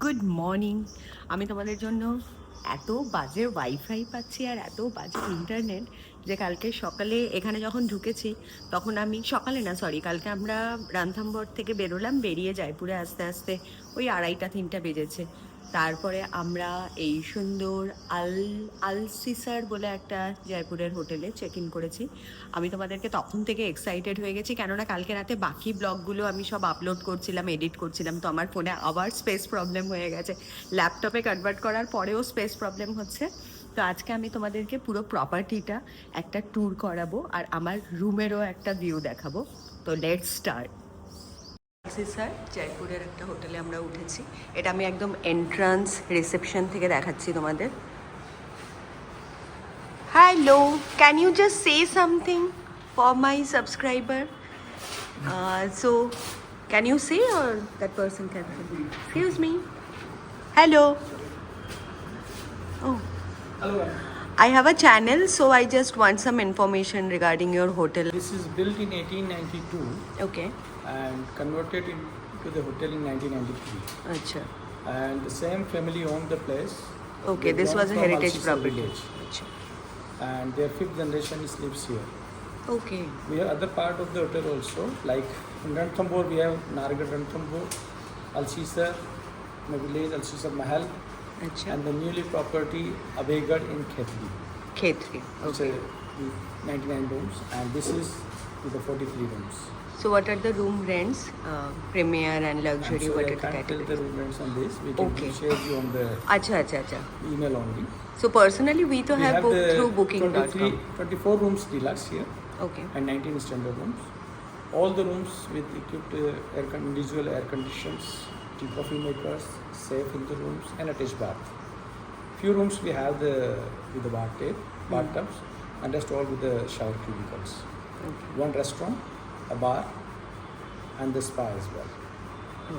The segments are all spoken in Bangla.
Good morning. আমি তোমাদের জন্য এত বাজে ওয়াইফাই পাচ্ছি আর এত বাজে ইন্টারনেট যে কালকে সকালে এখানে যখন ঢুকেছি তখন আমি সকালে না, সরি, কালকে আমরা রামথাম্বর থেকে বেরোলাম, বেরিয়ে জয়পুরে আস্তে আস্তে ওই 2:30-3টা বেজেছে। তারপরে আমরা এই সুন্দর আল আলসিসার বলে একটা জয়পুরের হোটেলে চেক ইন করেছি। আমি তোমাদেরকে তখন থেকে এক্সাইটেড হয়ে গেছি, কেননা কালকে রাতে বাকি ব্লগগুলো আমি সব আপলোড করছিলাম, এডিট করছিলাম, তো আমার ফোনে আবার স্পেস প্রবলেম হয়ে গেছে। ল্যাপটপে কনভার্ট করার পরেও স্পেস প্রবলেম হচ্ছে। তো আজকে আমি তোমাদেরকে পুরো প্রপার্টিটা একটা ট্যুর করাবো আর আমার রুমেরও একটা ভিউ দেখাবো। তো লেটস স্টার্ট। স্যার, জয়পুরের একটা হোটেলে আমরা উঠেছি। এটা আমি একদম এন্ট্রান্স রিসেপশন থেকে দেখাচ্ছি তোমাদের। Hello, can you just say something for my subscriber? So, can you say or that person can say? Excuse me. Hello. Oh, Hello. I have a channel, so I just want some information regarding your hotel. This is built in 1892 Okay. and converted into the hotel in 1993. Acha. And the same family owned the place. Okay, They this belong was a from heritage Alsisa property. village. Acha. And their fifth generation lives here. Okay. We have other part of the hotel also, like in Ranthambore we have Nargad Ranthambore, Alsisa village, Alsisa Mahal, Acha. and the newly property Abegad in Khetri. Khetri. It's Okay. a 99 rooms, and this is with the 43 rooms. So, what are the room rents? Premier and luxury. I'm sorry, What I are the can't tell the categories? room rents on this. We can Okay. share you on the Acha. email only. So personally, we to We have booked the through booking.com. 24 rooms deluxe here Okay. and 19 standard rooms. All the rooms with equipped individual air conditions, tea coffee makers, safe in the rooms, and attached bath. Few rooms we have with the bathtubs, and rest all with the shower cubicles. Okay. One restaurant, a bar, and the spa as well,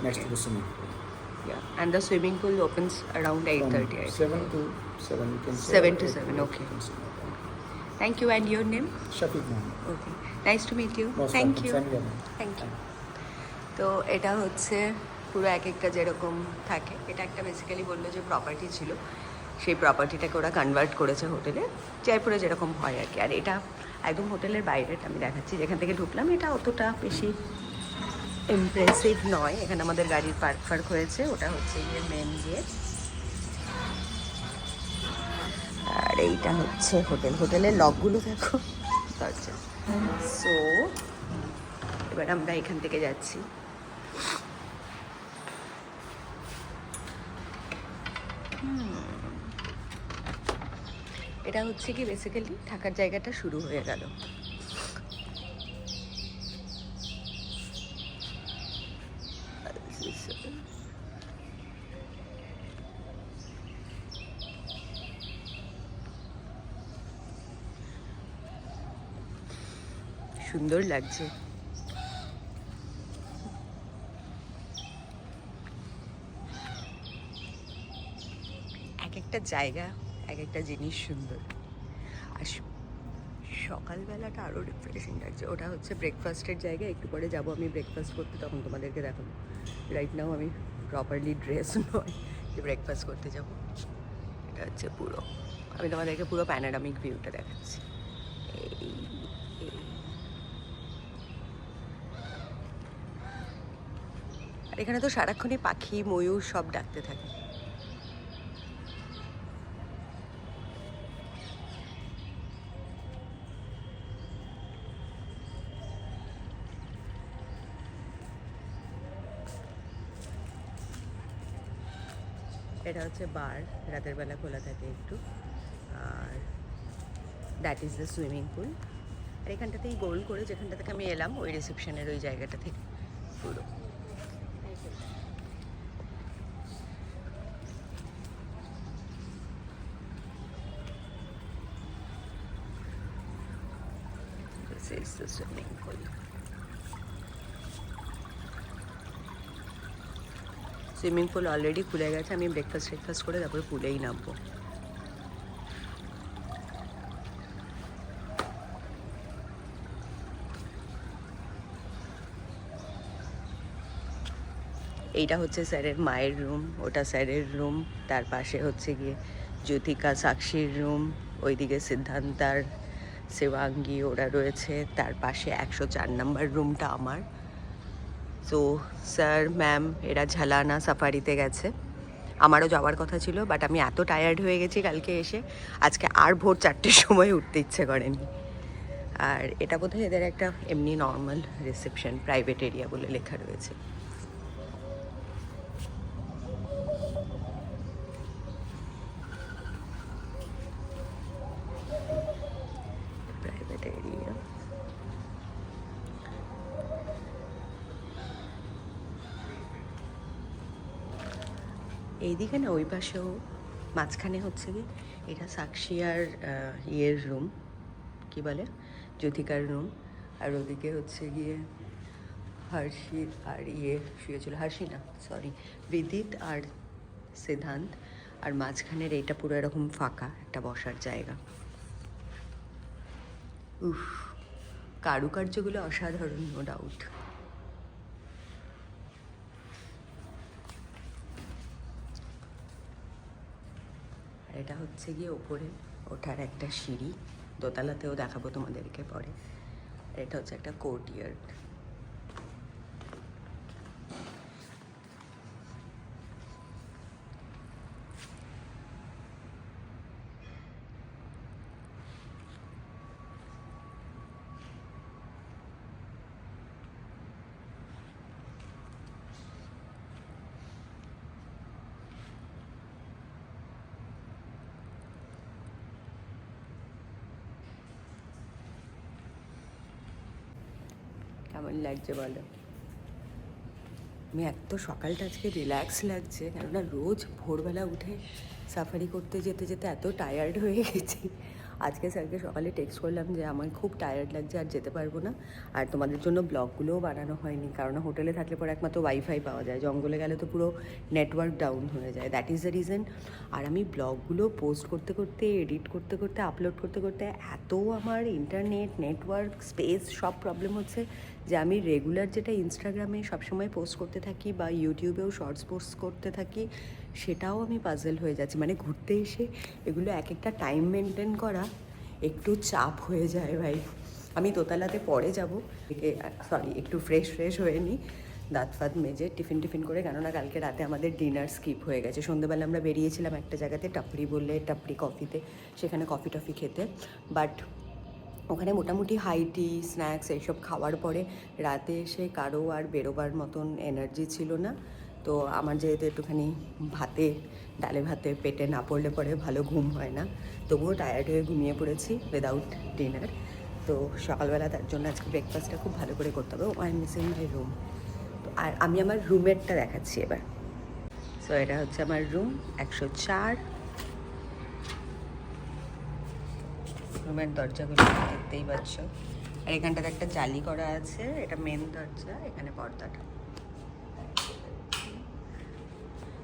next Okay. to the swimming pool. Yeah. And the swimming pool opens around 8:30. I think. 7 to 7, you can say. 7 to 8 7, you okay. can say that. Thank you. And your name? Shafiq Mohammed. Okay. Nice to meet you. Most Thank welcome. you. Same here. Thank you. তো এটা হচ্ছে পুরো এক একটা যেরকম থাকে, এটা একটা বেসিক্যালি বললো যে প্রপার্টি ছিল, সেই প্রপার্টিটাকে ওরা কনভার্ট করেছে হোটেলে, জয়পুরে যেরকম হয় আর কি। আর এটা একদম হোটেলের বাইরেটা আমি দেখাচ্ছি, যেখান থেকে ঢুকলাম। এটা অতটা বেশি ইমপ্রেসিভ নয়, এখানে আমাদের গাড়ির পার্ক হয়েছে, ওটা হচ্ছে গিয়ে মেন গেট। আর এইটা হচ্ছে হোটেলের লকগুলো দেখো, দরজা। সো এবার আমরা এখান থেকে যাচ্ছি। এটা হচ্ছে কি বেসিক্যালি থাকার জায়গাটা শুরু হয়ে গেল। সুন্দর লাগছে। এক একটা জায়গা, এক একটা জিনিস সুন্দর। আর সকালবেলাটা আরও রিফ্রেশিং লাগছে। ওটা হচ্ছে ব্রেকফাস্টের জায়গা, একটু পরে যাবো আমি ব্রেকফাস্ট করতে, তখন তোমাদেরকে দেখাবো। রাইট নাও আমি প্রপারলি ড্রেস নয় যে ব্রেকফাস্ট করতে যাব। এটা হচ্ছে পুরো, আমি তোমাদেরকে পুরো প্যানোরামিক ভিউটা দেখাচ্ছি। আর এখানে তো সারাক্ষণই পাখি ময়ূর সব ডাকতে থাকে। এটা হচ্ছে বার, রাতের বেলা খোলা থাকে একটু। আর that is the swimming pool. আর এখানটাতেই গোল করে যেখানটা থেকে আমি এলাম, ওই রিসেপশনের ওই জায়গাটা থেকে পুরো। This is the swimming pool. Swimming pool already খুলে গেছে, আমি ব্রেকফাস্ট করে তারপরে পুলেই নামবো। এইটা হচ্ছে স্যারের মায়ের রুম, ওটা স্যারের রুম, তার পাশে হচ্ছে গিয়ে জ্যোতিকা সাক্ষীর রুম, ওইদিকে সিদ্ধান্তার শিবাঙ্গী ওরা রয়েছে, তার পাশে 104 নম্বর রুমটা আমার। সো স্যার ম্যাম এরা ঝালানা সাফারিতে গেছে, আমারও যাওয়ার কথা ছিল, বাট আমি এত টায়ার্ড হয়ে গেছি কালকে এসে, আজকে আর ভোর 4টের সময় উঠতে ইচ্ছে করেনি। আর এটা বোধহয় এদের একটা এমনি নর্মাল রিসেপশন, প্রাইভেট এরিয়া বলে লেখা রয়েছে। Private area. এইদিকে না, ওই পাশেও মাঝখানে হচ্ছে কি এটা সাক্ষী আর ইয়ের রুম, কি বলে, জ্যোতিকার রুম, আর ওদিকে হচ্ছে গিয়ে হর্ষি আর ইয়ে শুয়েছিল, হর্ষি না সরি, বিদিত আর সিদ্ধান্ত, আর মাঝখানের এইটা পুরো এরকম ফাঁকা একটা বসার জায়গা। উফ, কারুকার্যগুলো অসাধারণ, নো ডাউট। আর এটা হচ্ছে গিয়ে ওপরে ওঠার একটা সিঁড়ি, দোতলাতেও দেখাবো তোমাদেরকে পরে। আর এটা হচ্ছে একটা কোর্টইয়ার্ড। কেমন লাগছে বলো? আমি এত সকালটা আজকে রিল্যাক্স লাগছে, কেননা রোজ ভোরবেলা উঠে সাফারি করতে যেতে যেতে এত টায়ার্ড হয়ে গেছি। আজকে স্যারকে সকালে টেক্সট করলাম যে আমার খুব টায়ার্ড লাগছে, আর যেতে পারবো না, আর তোমাদের জন্য ব্লগগুলোও বানানো হয়নি, কারণ হোটেলে থাকলে পরে একমাত্র ওয়াইফাই পাওয়া যায়, জঙ্গলে গেলে তো পুরো নেটওয়ার্ক ডাউন হয়ে যায়, দ্যাট ইজ দ্য রিজন। আর আমি ব্লগগুলো পোস্ট করতে করতে, এডিট করতে করতে, আপলোড করতে করতে এত আমার ইন্টারনেট, নেটওয়ার্ক, স্পেস সব প্রবলেম হচ্ছে যে আমি রেগুলার যেটা ইনস্টাগ্রামে সবসময় পোস্ট করতে থাকি বা ইউটিউবেও শর্টস পোস্ট করতে থাকি, সেটাও আমি পাজল হয়ে যাচ্ছি। মানে ঘুরতে এসে এগুলো এক একটা টাইম মেনটেন করা একটু চাপ হয়ে যায় ভাই। আমি দোতলাতে পরে যাব, সরি একটু ফ্রেশ হয়ে নিই, দাঁত ফাত মেজে টিফিন করে, কেননা কালকে রাতে আমাদের ডিনার স্কিপ হয়ে গেছে। সন্ধ্যেবেলা আমরা বেরিয়েছিলাম একটা জায়গাতে, টাপড়ি বললে, টাপড়ি কফিতে, সেখানে কফি টফি খেতে, বাট ওখানে মোটামুটি হাই টি স্ন্যাক্স এইসব খাওয়ার পরে রাতে এসে কারো আর বেরোবার মতন এনার্জি ছিল না। তো আমার যেহেতু একটুখানি ডালে ভাতে পেটে না পড়লে পরে ভালো ঘুম হয় না, তবুও টায়ার্ড হয়ে ঘুমিয়ে পড়েছি উইদাউট ডিনার। তো সকালবেলা তার জন্য আজকে ব্রেকফাস্টটা খুব ভালো করে করতে হবে। I am missing my room. তো আর আমি আমার রুমেরটা দেখাচ্ছি এবার। সো এটা হচ্ছে আমার রুম 104। রুমের দরজাগুলো দেখতেই পাচ্ছ, আর এখানটাতে একটা জালি করা আছে, এটা মেন দরজা, এখানে পর্দাটা।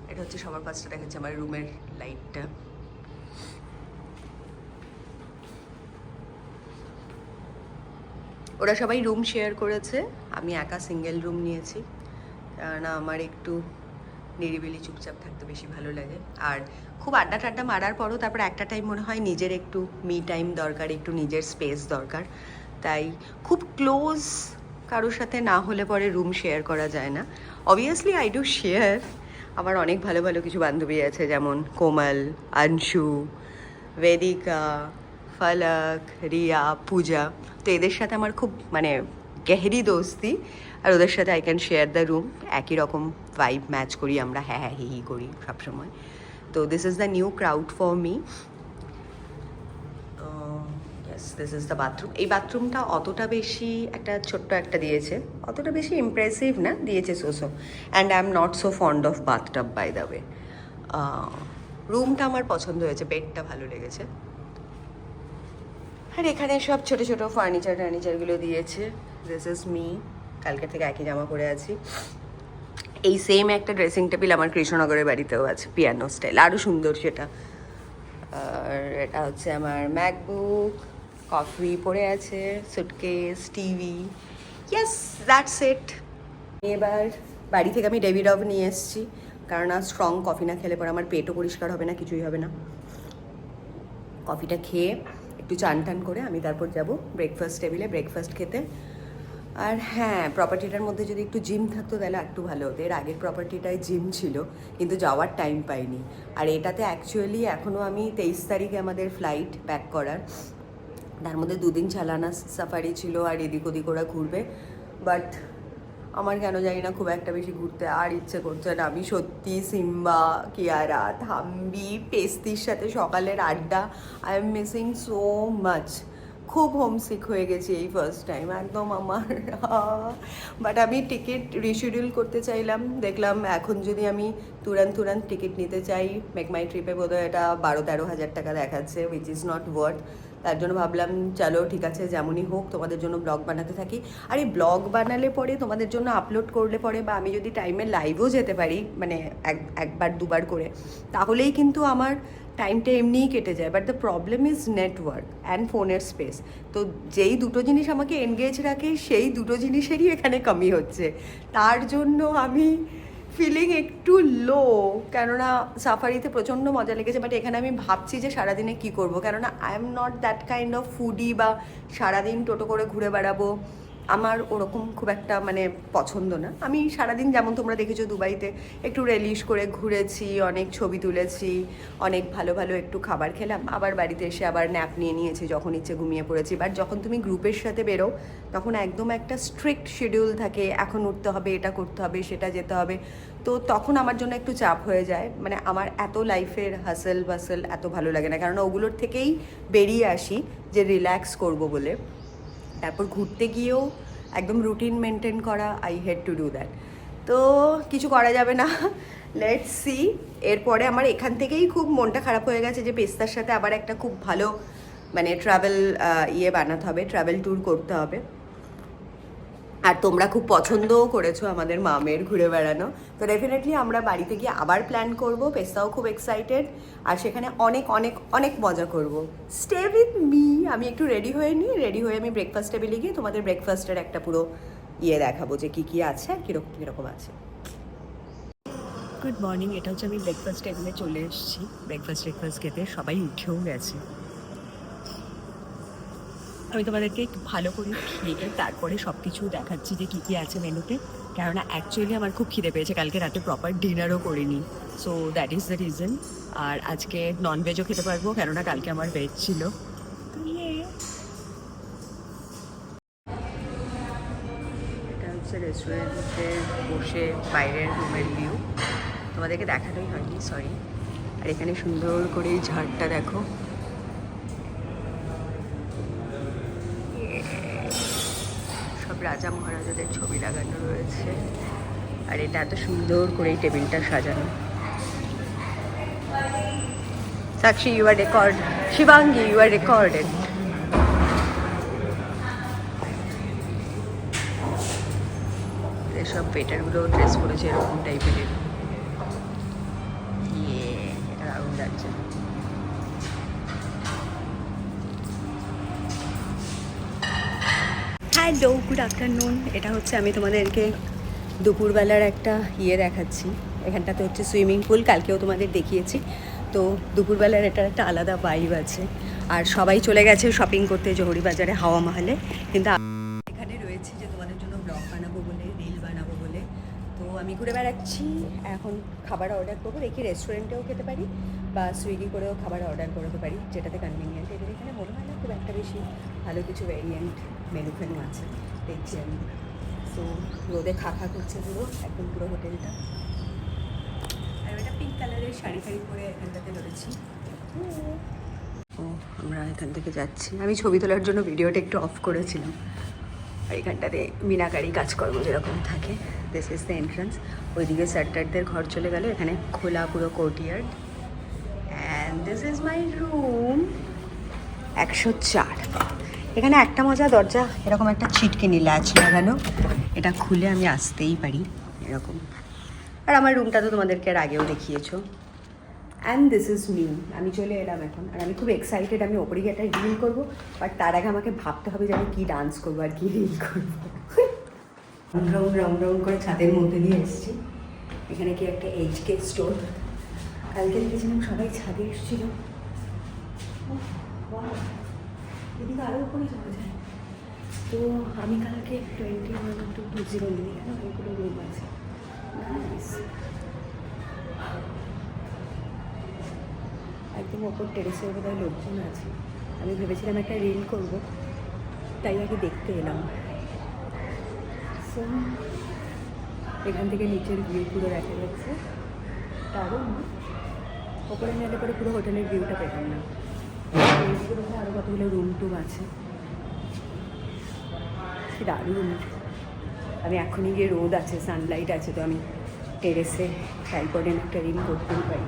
এটা হচ্ছে সবার পাশটা দেখাচ্ছে আমার রুমের লাইটটা। ওরা সবাই রুম শেয়ার করেছে, আমি একা সিঙ্গেল রুম নিয়েছি, কারণ আমার একটু নিরিবিলি চুপচাপ থাকতে বেশি ভালো লাগে। আর খুব আড্ডা টাড্ডা মারার পরও তারপর একটা টাইম মনে হয় নিজের একটু মি টাইম দরকার, একটু নিজের স্পেস দরকার। তাই খুব ক্লোজ কারোর সাথে না হলে পরে রুম শেয়ার করা যায় না। অবভিয়াসলি আই ডু শেয়ার, আমার অনেক ভালো ভালো কিছু বান্ধবী আছে, যেমন কোমল, আনশু, বেদিকা, ফলক, রিয়া, পূজা। তো এদের সাথে আমার খুব মানে গেহরি দোস্তি, আর ওদের সাথে I can share the room, একই রকম ভাইব ম্যাচ করি আমরা, হ্যাঁ হি হি করি সবসময়। তো this is the new crowd for me. Yes, this is the bathroom. এই বাথরুমটা অতটা বেশি একটা ছোট্ট একটা দিয়েছে, অতটা বেশি ইমপ্রেসিভ না, দিয়েছে so so, and I am not so fond of bathtub by the way. রুমটা আমার পছন্দ হয়েছে, বেডটা ভালো লেগেছে। আর এখানে সব ছোটো ছোটো ফার্নিচারগুলো দিয়েছে। দিস ইজ মি, কালকে থেকে একই জামা পরে আছি। এই সেম একটা ড্রেসিং টেবিল আমার কৃষ্ণনগরের বাড়িতেও আছে, পিয়ানো স্টাইল, আরও সুন্দর সেটা। আর এটা হচ্ছে আমার ম্যাকবুক, কফি পড়ে আছে, suitcase, TV, yes that's it. এবার বাড়ি থেকে আমি ডেভিডভ নিয়ে এসেছি, কারণ স্ট্রং কফি না খেলে পরে আমার পেটও পরিষ্কার হবে না, কিছুই হবে না। কফিটা খেয়ে একটু চান টান করে আমি তারপর যাব ব্রেকফাস্ট টেবিলে ব্রেকফাস্ট খেতে। আর হ্যাঁ, প্রপার্টিটার মধ্যে যদি একটু জিম থাকতো তাহলে একটু ভালো হতো। এর আগের প্রপার্টিটায় জিম ছিল, কিন্তু যাওয়ার টাইম পাইনি। আর এটাতে অ্যাকচুয়ালি এখনও আমি 23 তারিখে আমাদের ফ্লাইট ব্যাক করার, তার মধ্যে 2 দিন চালানা সাফারি ছিল আর এদিক ওদিক ওরা ঘুরবে। বাট আমার কেন জানি না খুব একটা বেশি ঘুরতে আর ইচ্ছে করছে না। আমি সত্যি সিম্বা, কিয়ারা, থাম্বি, পেস্তির সাথে সকালের আড্ডা, I am missing so much. খুব হোমসিক হয়ে গেছি এই ফার্স্ট টাইম একদম আমার। বাট আমি টিকিট রিশিডিউল করতে চাইলাম, দেখলাম এখন যদি আমি তুরান্ত টিকিট নিতে চাই, মেক মাই ট্রিপে বোধহয় এটা 12-13 হাজার টাকা দেখাচ্ছে, উইচ ইজ নট ওয়ার্থ। তার জন্য ভাবলাম চলো ঠিক আছে, যেমনই হোক তোমাদের জন্য ব্লগ বানাতে থাকি। আর এই ব্লগ বানালে পরে তোমাদের জন্য আপলোড করলে পরে, বা আমি যদি টাইমে লাইভও যেতে পারি, মানে একবার দুবার করে, তাহলেই কিন্তু আমার টাইমটা এমনিই কেটে যায়। But the problem is network and ফোনের স্পেস। তো যেই দুটো জিনিস আমাকে এনগেজ রাখে, সেই দুটো জিনিসেরই এখানে কমি হচ্ছে। তার জন্য আমি ফিলিং একটু লো, কেননা সাফারিতে প্রচণ্ড মজা লেগেছে। বাট এখানে আমি ভাবছি যে সারাদিনে কী করবো, কেননা I am not that kind of foodie বা সারাদিন টোটো করে ঘুরে বেড়াবো, আমার ওরকম খুব একটা মানে পছন্দ না। আমি সারাদিন যেমন তোমরা দেখেছো দুবাইতে একটু রেলিশ করে ঘুরেছি, অনেক ছবি তুলেছি, অনেক ভালো ভালো একটু খাবার খেলাম, আবার বাড়িতে এসে আবার ন্যাপ নিয়ে নিয়েছি, যখন ইচ্ছে ঘুমিয়ে পড়েছি। বাট যখন তুমি গ্রুপের সাথে বেরো তখন একদম একটা স্ট্রিক্ট শিডিউল থাকে, এখন উঠতে হবে, এটা করতে হবে, সেটা যেতে হবে। তো তখন আমার জন্য একটু চাপ হয়ে যায়। মানে আমার এত লাইফের হাসেল বাসেল এত ভালো লাগে না, কারণ ওগুলোর থেকেই বেরিয়ে আসি যে রিল্যাক্স করবো বলে। তারপর ঘুরতে গিয়েও একদম রুটিন মেনটেন করা, I head to do that. তো কিছু করা যাবে না, লেটস সি। এরপরে আমার এখান থেকেই খুব মনটা খারাপ হয়ে গেছে যে পেস্তার সাথে আবার একটা খুব ভালো মানে ট্রাভেল বানাতে হবে, ট্রাভেল ট্যুর করতে হবে। আর তোমরা খুব পছন্দও করেছো আমাদের মামের ঘুরে বেড়ানো, তো ডেফিনেটলি আমরা বাড়িতে গিয়ে আবার প্ল্যান করব। পেস্তাও খুব এক্সাইটেড, আর সেখানে অনেক অনেক অনেক মজা করব। Stay with me. আমি একটু রেডি হয়ে নিই, রেডি হয়ে আমি ব্রেকফাস্ট টেবিলে গিয়ে তোমাদের ব্রেকফাস্টের একটা পুরো দেখাবো যে কী কী আছে আর কীরকম কীরকম আছে। গুড মর্নিং, এটা হচ্ছে আমি ব্রেকফাস্ট টেবিলে চলে এসেছি ব্রেকফাস্ট খেতে। সবাই উঠেও গেছে। আমি তোমাদেরকে একটু ভালো করে খেয়ে তারপরে সব কিছু দেখাচ্ছি যে কী কী আছে মেনুতে, কেননা অ্যাকচুয়ালি আমার খুব খিদে পেয়েছে, কালকে রাতে প্রপার ডিনারও করিনি, so that is the reason. আর আজকে ননভেজও খেতে পারবো, কেননা কালকে আমার ভেজ ছিল। এটা হচ্ছে রেস্টুরেন্টে বসে বাইরের রুমের ভিউ, তোমাদেরকে দেখানোই হয়নি, সরি। আর এখানে সুন্দর করে এই ঝাড়টা দেখো, সব রাজা মহারাজাদের ছবি লাগানো রয়েছে। আর এটা এত সুন্দর করে এই টেবিলটা সাজানো। Sakshi, you are record. Shivangi, you are recorded. এসব পেটারগুলো ড্রেস পরেছে এরকম টাইপের। এটা দারুণ লাগছে। Hello, good afternoon. এটা হচ্ছে আমি তোমাদেরকে দুপুরবেলার একটা দেখাচ্ছি। এখানটাতে হচ্ছে সুইমিং পুল, কালকেও তোমাদের দেখিয়েছি। তো দুপুরবেলার এটা একটা আলাদা ভাইব আছে। আর সবাই চলে গেছে শপিং করতে জহুরি বাজারে, হাওয়া মহলে। কিন্তু এখানে রয়েছে যে তোমাদের জন্য ব্লগ বানাবো বলে, রিল বানাবো বলে। তো আমি ঘুরে বেড়াচ্ছি, এখন খাবার অর্ডার করবো। দেখি রেস্টুরেন্টেও খেতে পারি বা সুইগি করেও খাবার অর্ডার করতে পারি, যেটাতে কনভিনিয়েন্ট। এদের এখানে মনে হয় না খুব একটা বেশি ভালো কিছু ভ্যারিয়েন্ট মেনু ফেনু আছে, দেখছি আমি। সো রোদে খা করছে পুরো, একদম পুরো হোটেলটা। আর এটা পিঙ্ক কালারের শাড়ি ফাড়ি পরে এখানটাতে রয়েছি। ও, আমরা এখান থেকে যাচ্ছি। আমি ছবি তোলার জন্য ভিডিওটা একটু অফ করেছিলাম। আর এখানটাতে মিনাকারি কাজকর্ম যেরকম থাকে। This is the entrance. ওইদিকে স্যারটারদের ঘর চলে গেল, এখানে খোলা পুরো courtyard. And this is my room 104। এখানে একটা মজা, দরজা এরকম একটা ছিটকিনি ল্যাচ লাগানো, এটা খুলে আমি আসতেই পারি এরকম। আর আমার রুমটা তো তোমাদেরকে আর আগেও দেখিয়েছো। And this is me. আমি চলে এলাম এখন, আর আমি খুব এক্সাইটেড। আমি ওপরে গিয়ে একটা রিল করবো, বাট তার আগে আমাকে ভাবতে হবে যে আমি কী ডান্স করবো আর কী রিল করবো। রাউন্ড রাউন্ড করে ছাদের মধ্যে দিয়ে এসেছি। এখানে কি একটা HK স্টোর। কালকে দেখেছিলাম সবাই ছাদে এসেছিল। এদিকে আরও উপরে যাওয়া যায়। তো আমি কালকে 21-20 এখানে অনেকগুলো রুম আছে। একদম ওপর টেরেসের বোধহয় লোকজন আছে। আমি ভেবেছিলাম একটা রিল করবো, তাই আগে দেখতে এলাম। সো এখান থেকে নিচের ভিউ পুরো দেখা যাচ্ছে। দারুণ, ওপরে নিলে পরে পুরো হোটেলের ভিউটা পেতাম না। এইগুলো আরও কতগুলো রুম টুম আছে, কি দারুণ। আমি এখনই গিয়ে রোদ আছে, সানলাইট আছে, তো আমি টেরেসে ট্রাইপডে একটা রিল করতেই পারি।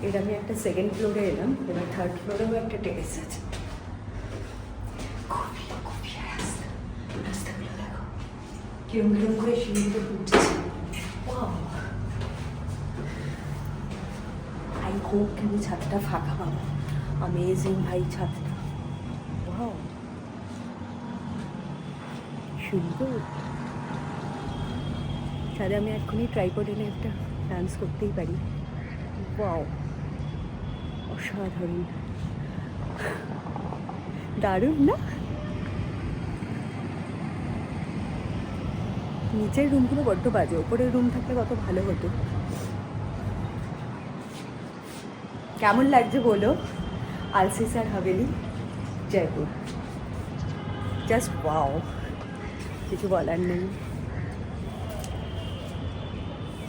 এর আমি একটা সেকেন্ড ফ্লোরে এলাম, এবার থার্ড ফ্লোরেও একটা টেরেস আছে। রাস্তাগুলো দেখো কিরম কিরম করে সিঁড়িগুলো উঠছে। আই হোপ কিন্তু ছাদটা ফাঁকা পাবো। অ্যামেজিং ভাই ছাদটা, ওয়াও সুন্দর। ছাদে আমি এক্ষুনি ট্রাইপড এনে একটা ডান্স করতেই পারি। ওয়াও, অসাধারণ, দারুণ না? নিচের রুমগুলো বড্ড বাজে, ওপরের রুম থাকলে কত ভালো হতো। কেমন লাগছে বলো? আলসিসার হাভেলি, জয়পুর, জাস্ট ওয়াও, কিছু বলার নেই।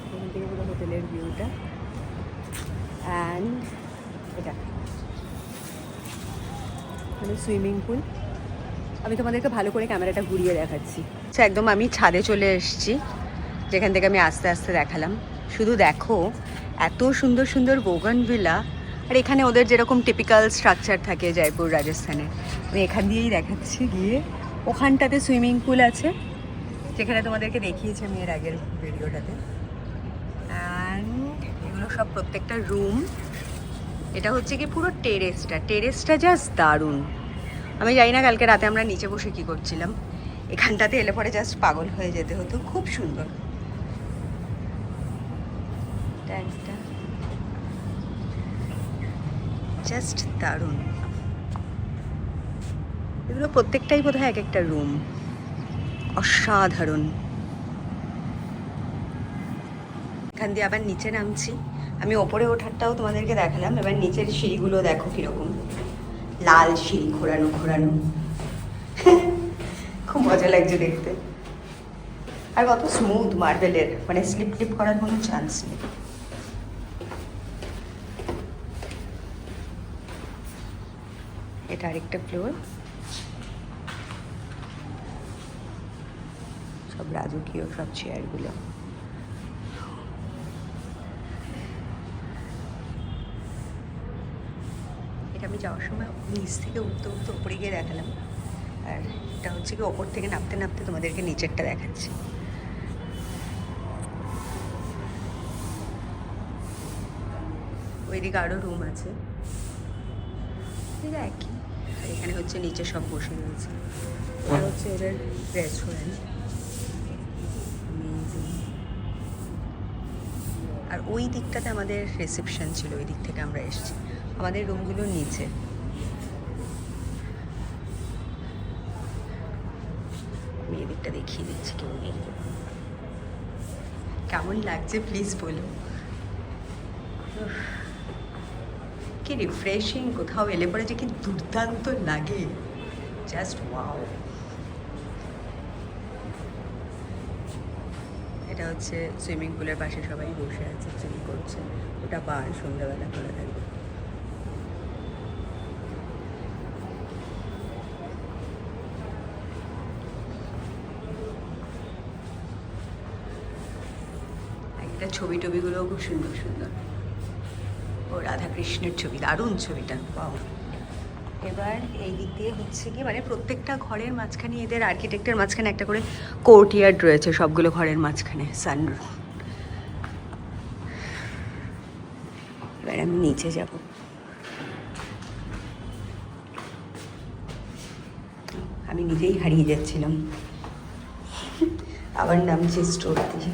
এখান থেকে পুরো হোটেলের ভিউটা, অ্যান্ড এটা মানে সুইমিং পুল। আমি তোমাদেরকে ভালো করে ক্যামেরাটা ঘুরিয়ে দেখাচ্ছি। আচ্ছা, একদম আমি ছাদে চলে এসেছি, যেখান থেকে আমি আস্তে আস্তে দেখালাম। শুধু দেখো এত সুন্দর সুন্দর বোগানভিলা, আর এখানে ওদের যেরকম টিপিক্যাল স্ট্রাকচার থাকে জয়পুর রাজস্থানে, আমি এখান দিয়েই দেখাচ্ছি। গিয়ে ওখানটাতে সুইমিং পুল আছে, যেখানে তোমাদেরকে দেখিয়েছি আমি এর আগের ভিডিওটাতে। অ্যান্ড এগুলো সব প্রত্যেকটা রুম। এটা হচ্ছে কি পুরো টেরেসটা জাস্ট দারুণ। আমি জানি না কালকে রাতে আমরা নিচে বসে কি করছিলাম, এখানটাতে এলে পরে জাস্ট পাগল হয়ে যেতে হতো, খুব সুন্দর। জাস্ট দারুণ। এগুলো প্রত্যেকটাই বোধহয় এক একটা রুম, অসাধারণ। এখান দিয়ে আবার নিচে নামছি। আমি ওপরে ওঠারটাও তোমাদেরকে দেখালাম, এবার নিচের সিঁড়িগুলো দেখো কীরকম লাল সিঁড়ি, ঘোরানো ঘোরানো, খুব মজা লাগছে দেখতে। আর কত স্মুথ মার্বেলের, মানে স্লিপ টিপ করার কোনো চান্স নেই। এটা আরেকটা ফ্লোর, সব রাজকীয় সব চেয়ারগুলো। এটা আমি যাওয়ার সময় নিচ থেকে উঠতে উঠতে উপরে গিয়ে দেখালাম, আর এটা হচ্ছে কি ওপর থেকে নামতে নামতে তোমাদেরকে নিচেরটা দেখাচ্ছি। ওইদিকে আরও রুম আছে, এটা একই। আর এখানে হচ্ছে নিচে সব বসে রয়েছে, এটা হচ্ছে ওদের রেস্টুরেন্ট। আর ওই দিকটাতে আমাদের রিসেপশন ছিল, ওই দিক থেকে আমরা এসেছি। আমাদের রুমগুলো নিচে। আমি এদিকটা দেখিয়ে দিচ্ছি, কেউ নেই। কেমন লাগছে প্লিজ বলো। কি রিফ্রেশিং, কোথাও এলে পরে যে কি দুর্দান্ত লাগে, জাস্ট ওয়াও। এটা হচ্ছে সুইমিং পুলের পাশে সবাই বসে আছে, চিল করছে। ওটা বার, সন্ধ্যাবেলা খোলা থাকবে। একটা ছবিগুলোও খুব সুন্দর সুন্দর, ও রাধাকৃষ্ণের ছবি, দারুণ ছবিটা, পাও। এবার এই দিক দিয়ে হচ্ছে কি, মানে প্রত্যেকটা ঘরের মাঝখানে এদের আর্কিটেক্টের মাঝখানে একটা করে কোর্টইয়ার্ড রয়েছে, সবগুলো ঘরের মাঝখানে সানরুফ। এবার আমি নিচে যাব। আমি নিজেই হারিয়ে যাচ্ছিলাম। আবার নামছি স্টোর দিয়ে।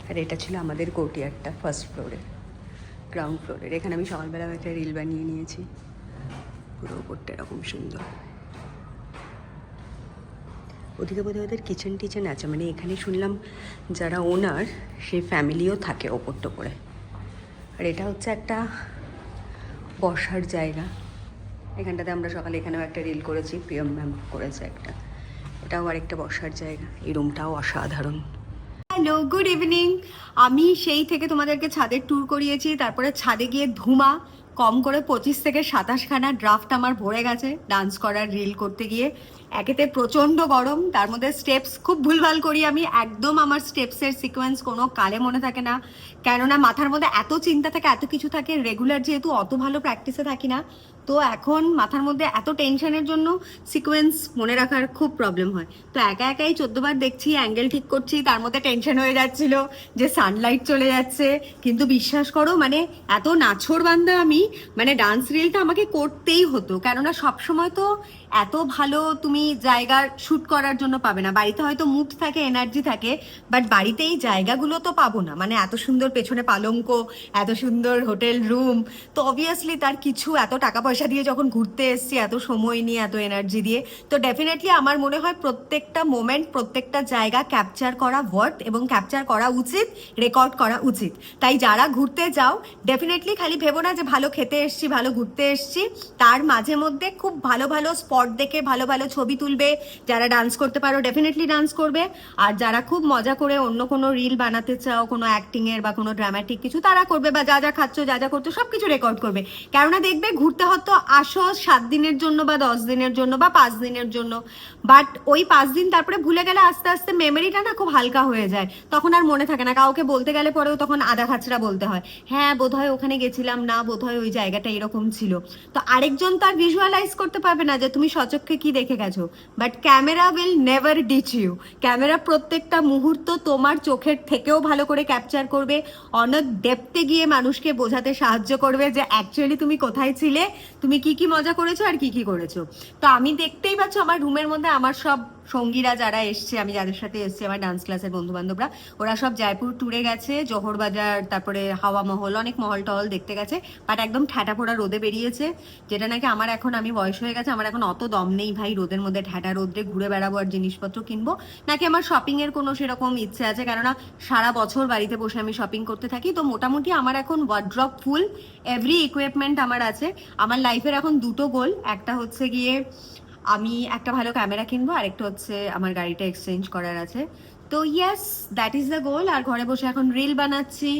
আর এটা ছিল আমাদের কোর্টইয়ার্ডটা ফার্স্ট ফ্লোরে, গ্রাউন্ড ফ্লোরের। এখানে আমি সকালবেলা একটা রিল বানিয়ে নিয়েছি, পুরো ওপরটা এরকম সুন্দর। ওদিকে বোধহয় ওদের কিচেন টিচেন আছে, মানে এখানে শুনলাম যারা ওনার সেই ফ্যামিলিও থাকে ওপর টোপরে। আর এটা হচ্ছে একটা বসার জায়গা। এখানটাতে আমরা সকালে এখানেও একটা রিল করেছি, প্রিয়ম ম্যাম করেছে একটা। এটাও আরেকটা বসার জায়গা। এই রুমটাও অসাধারণ। Hello, good evening. আমি সেই থেকে তোমাদেরকে ছাদের ট্যুর করিয়েছি, তারপরে ছাদে গিয়ে ধুমা কম করে 25 থেকে 27খানা ড্রাফট আমার ভরে গেছে ডান্স করার রিল করতে গিয়ে। একেতে প্রচণ্ড গরম, তার মধ্যে স্টেপস খুব ভুলভাল করি আমি, একদম আমার স্টেপসের সিকোয়েন্স কোনো কালে মনে থাকে না, কেননা মাথার মধ্যে এত চিন্তা থাকে, এত কিছু থাকে, রেগুলার যেহেতু অত ভালো প্র্যাকটিসে থাকি না, তো এখন মাথার মধ্যে এত টেনশনের জন্য সিকোয়েন্স মনে রাখার খুব প্রবলেম হয়। তো একা একাই 14 বার দেখছি, অ্যাঙ্গেল ঠিক করছি, তার মধ্যে টেনশন হয়ে যাচ্ছিল যে সানলাইট চলে যাচ্ছে। কিন্তু বিশ্বাস করো, মানে এত নাছোড়বান্দা আমি, মানে ডান্স রিলটা আমাকে করতেই হতো, কেননা সবসময় তো এত ভালো তুমি জায়গা শ্যুট করার জন্য পাবে না। বাড়িতে হয়তো মুড থাকে, এনার্জি থাকে, বাট বাড়িতে এই জায়গাগুলো তো পাবো না। মানে এত সুন্দর পেছনে পালঙ্ক, এত সুন্দর হোটেল রুম, তো অবভিয়াসলি তার কিছু, এত টাকা পয়সা দিয়ে যখন ঘুরতে এসছি, এত সময় নিয়ে, এত এনার্জি দিয়ে, তো ডেফিনেটলি আমার মনে হয় প্রত্যেকটা মোমেন্ট, প্রত্যেকটা জায়গা ক্যাপচার করা ওয়ার্থ এবং ক্যাপচার করা উচিত, রেকর্ড করা উচিত। তাই যারা ঘুরতে যাও, ডেফিনেটলি খালি ভেবো না যে ভালো খেতে এসছি, ভালো ঘুরতে এসছি, তার মাঝে মধ্যে খুব ভালো ভালো স্পট দেখে ভালো ভালো ছবি তুলবে। যারা ডান্স করতে পারো ডেফিনেটলি ডান্স করবে, আর যারা খুব মজা করে অন্য কোনো রিল বানাতে চাও, কোনো অ্যাক্টিংয়ের বা কোনো ড্রামাটিক কিছু, তারা করবে, বা যা যা খাচ্ছ, যা যা করছো সব কিছু রেকর্ড করবে। কেননা দেখবে ঘুরতে হয়তো আসো 7 দিনের জন্য বা 10 দিনের জন্য বা 5 দিনের জন্য, বাট ওই 5 দিন তারপরে ভুলে গেলে আস্তে আস্তে মেমোরিটা না খুব হালকা হয়ে যায়, তখন আর মনে থাকে না। কাউকে বলতে গেলে পরেও তখন আধা খাচরা বলতে হয়, হ্যাঁ বোধহয় ওখানে গেছিলাম, না বোধহয় ওই জায়গাটা এরকম ছিল। তো আরেকজন তার ভিজুয়ালাইজ করতে পারবে না যে তুমি সচক্ষে কি দেখে গেছো, but camera will never ditch you. Camera প্রত্যেকটা মুহূর্ত তোমার চোখের থেকেও ভালো করে ক্যাপচার করবে, অনেক ডেপথে গিয়ে মানুষকে বোঝাতে সাহায্য করবে যে অ্যাকচুয়ালি তুমি কোথায় ছিলে, তুমি কি কি মজা করেছো আর কি কি করেছো। তো আমি দেখতেই পাচ্ছ আমার রুমের মধ্যে আমার সব সঙ্গীরা যারা এসছে, আমি যাদের সাথে এসছি, আমার ডান্স ক্লাসের বন্ধু বান্ধবরা, ওরা সব জয়পুর ট্যুরে গেছে, জোহর বাজার, তারপরে হাওয়া মহল, অনেক মহল টহল দেখতে গেছে, বাট একদম ঠ্যাটা পোড়া রোদে বেরিয়েছে, যেটা নাকি আমার এখন, আমি বয়স হয়ে গেছে, আমার এখন অত দম নেই ভাই রোদের মধ্যে ঠ্যাটা রোদ্রে ঘুরে বেড়াবো আর জিনিসপত্র কিনবো, নাকি আমার শপিং এর কোনো সেরকম ইচ্ছে আছে, কেননা সারা বছর বাড়িতে বসে আমি শপিং করতে থাকি। তো মোটামুটি আমার এখন ওয়ার্ড্রপ ফুল, এভরি ইকুইপমেন্ট আমার আছে। আমার লাইফের এখন দুটো গোল, একটা হচ্ছে গিয়ে আমি একটা ভালো ক্যামেরা কিনবো, আরেকটা হচ্ছে আমার গাড়িটা এক্সচেঞ্জ করার আছে। তো yes, that is the goal. আর ঘরে বসে এখন রিল বানাচ্ছি,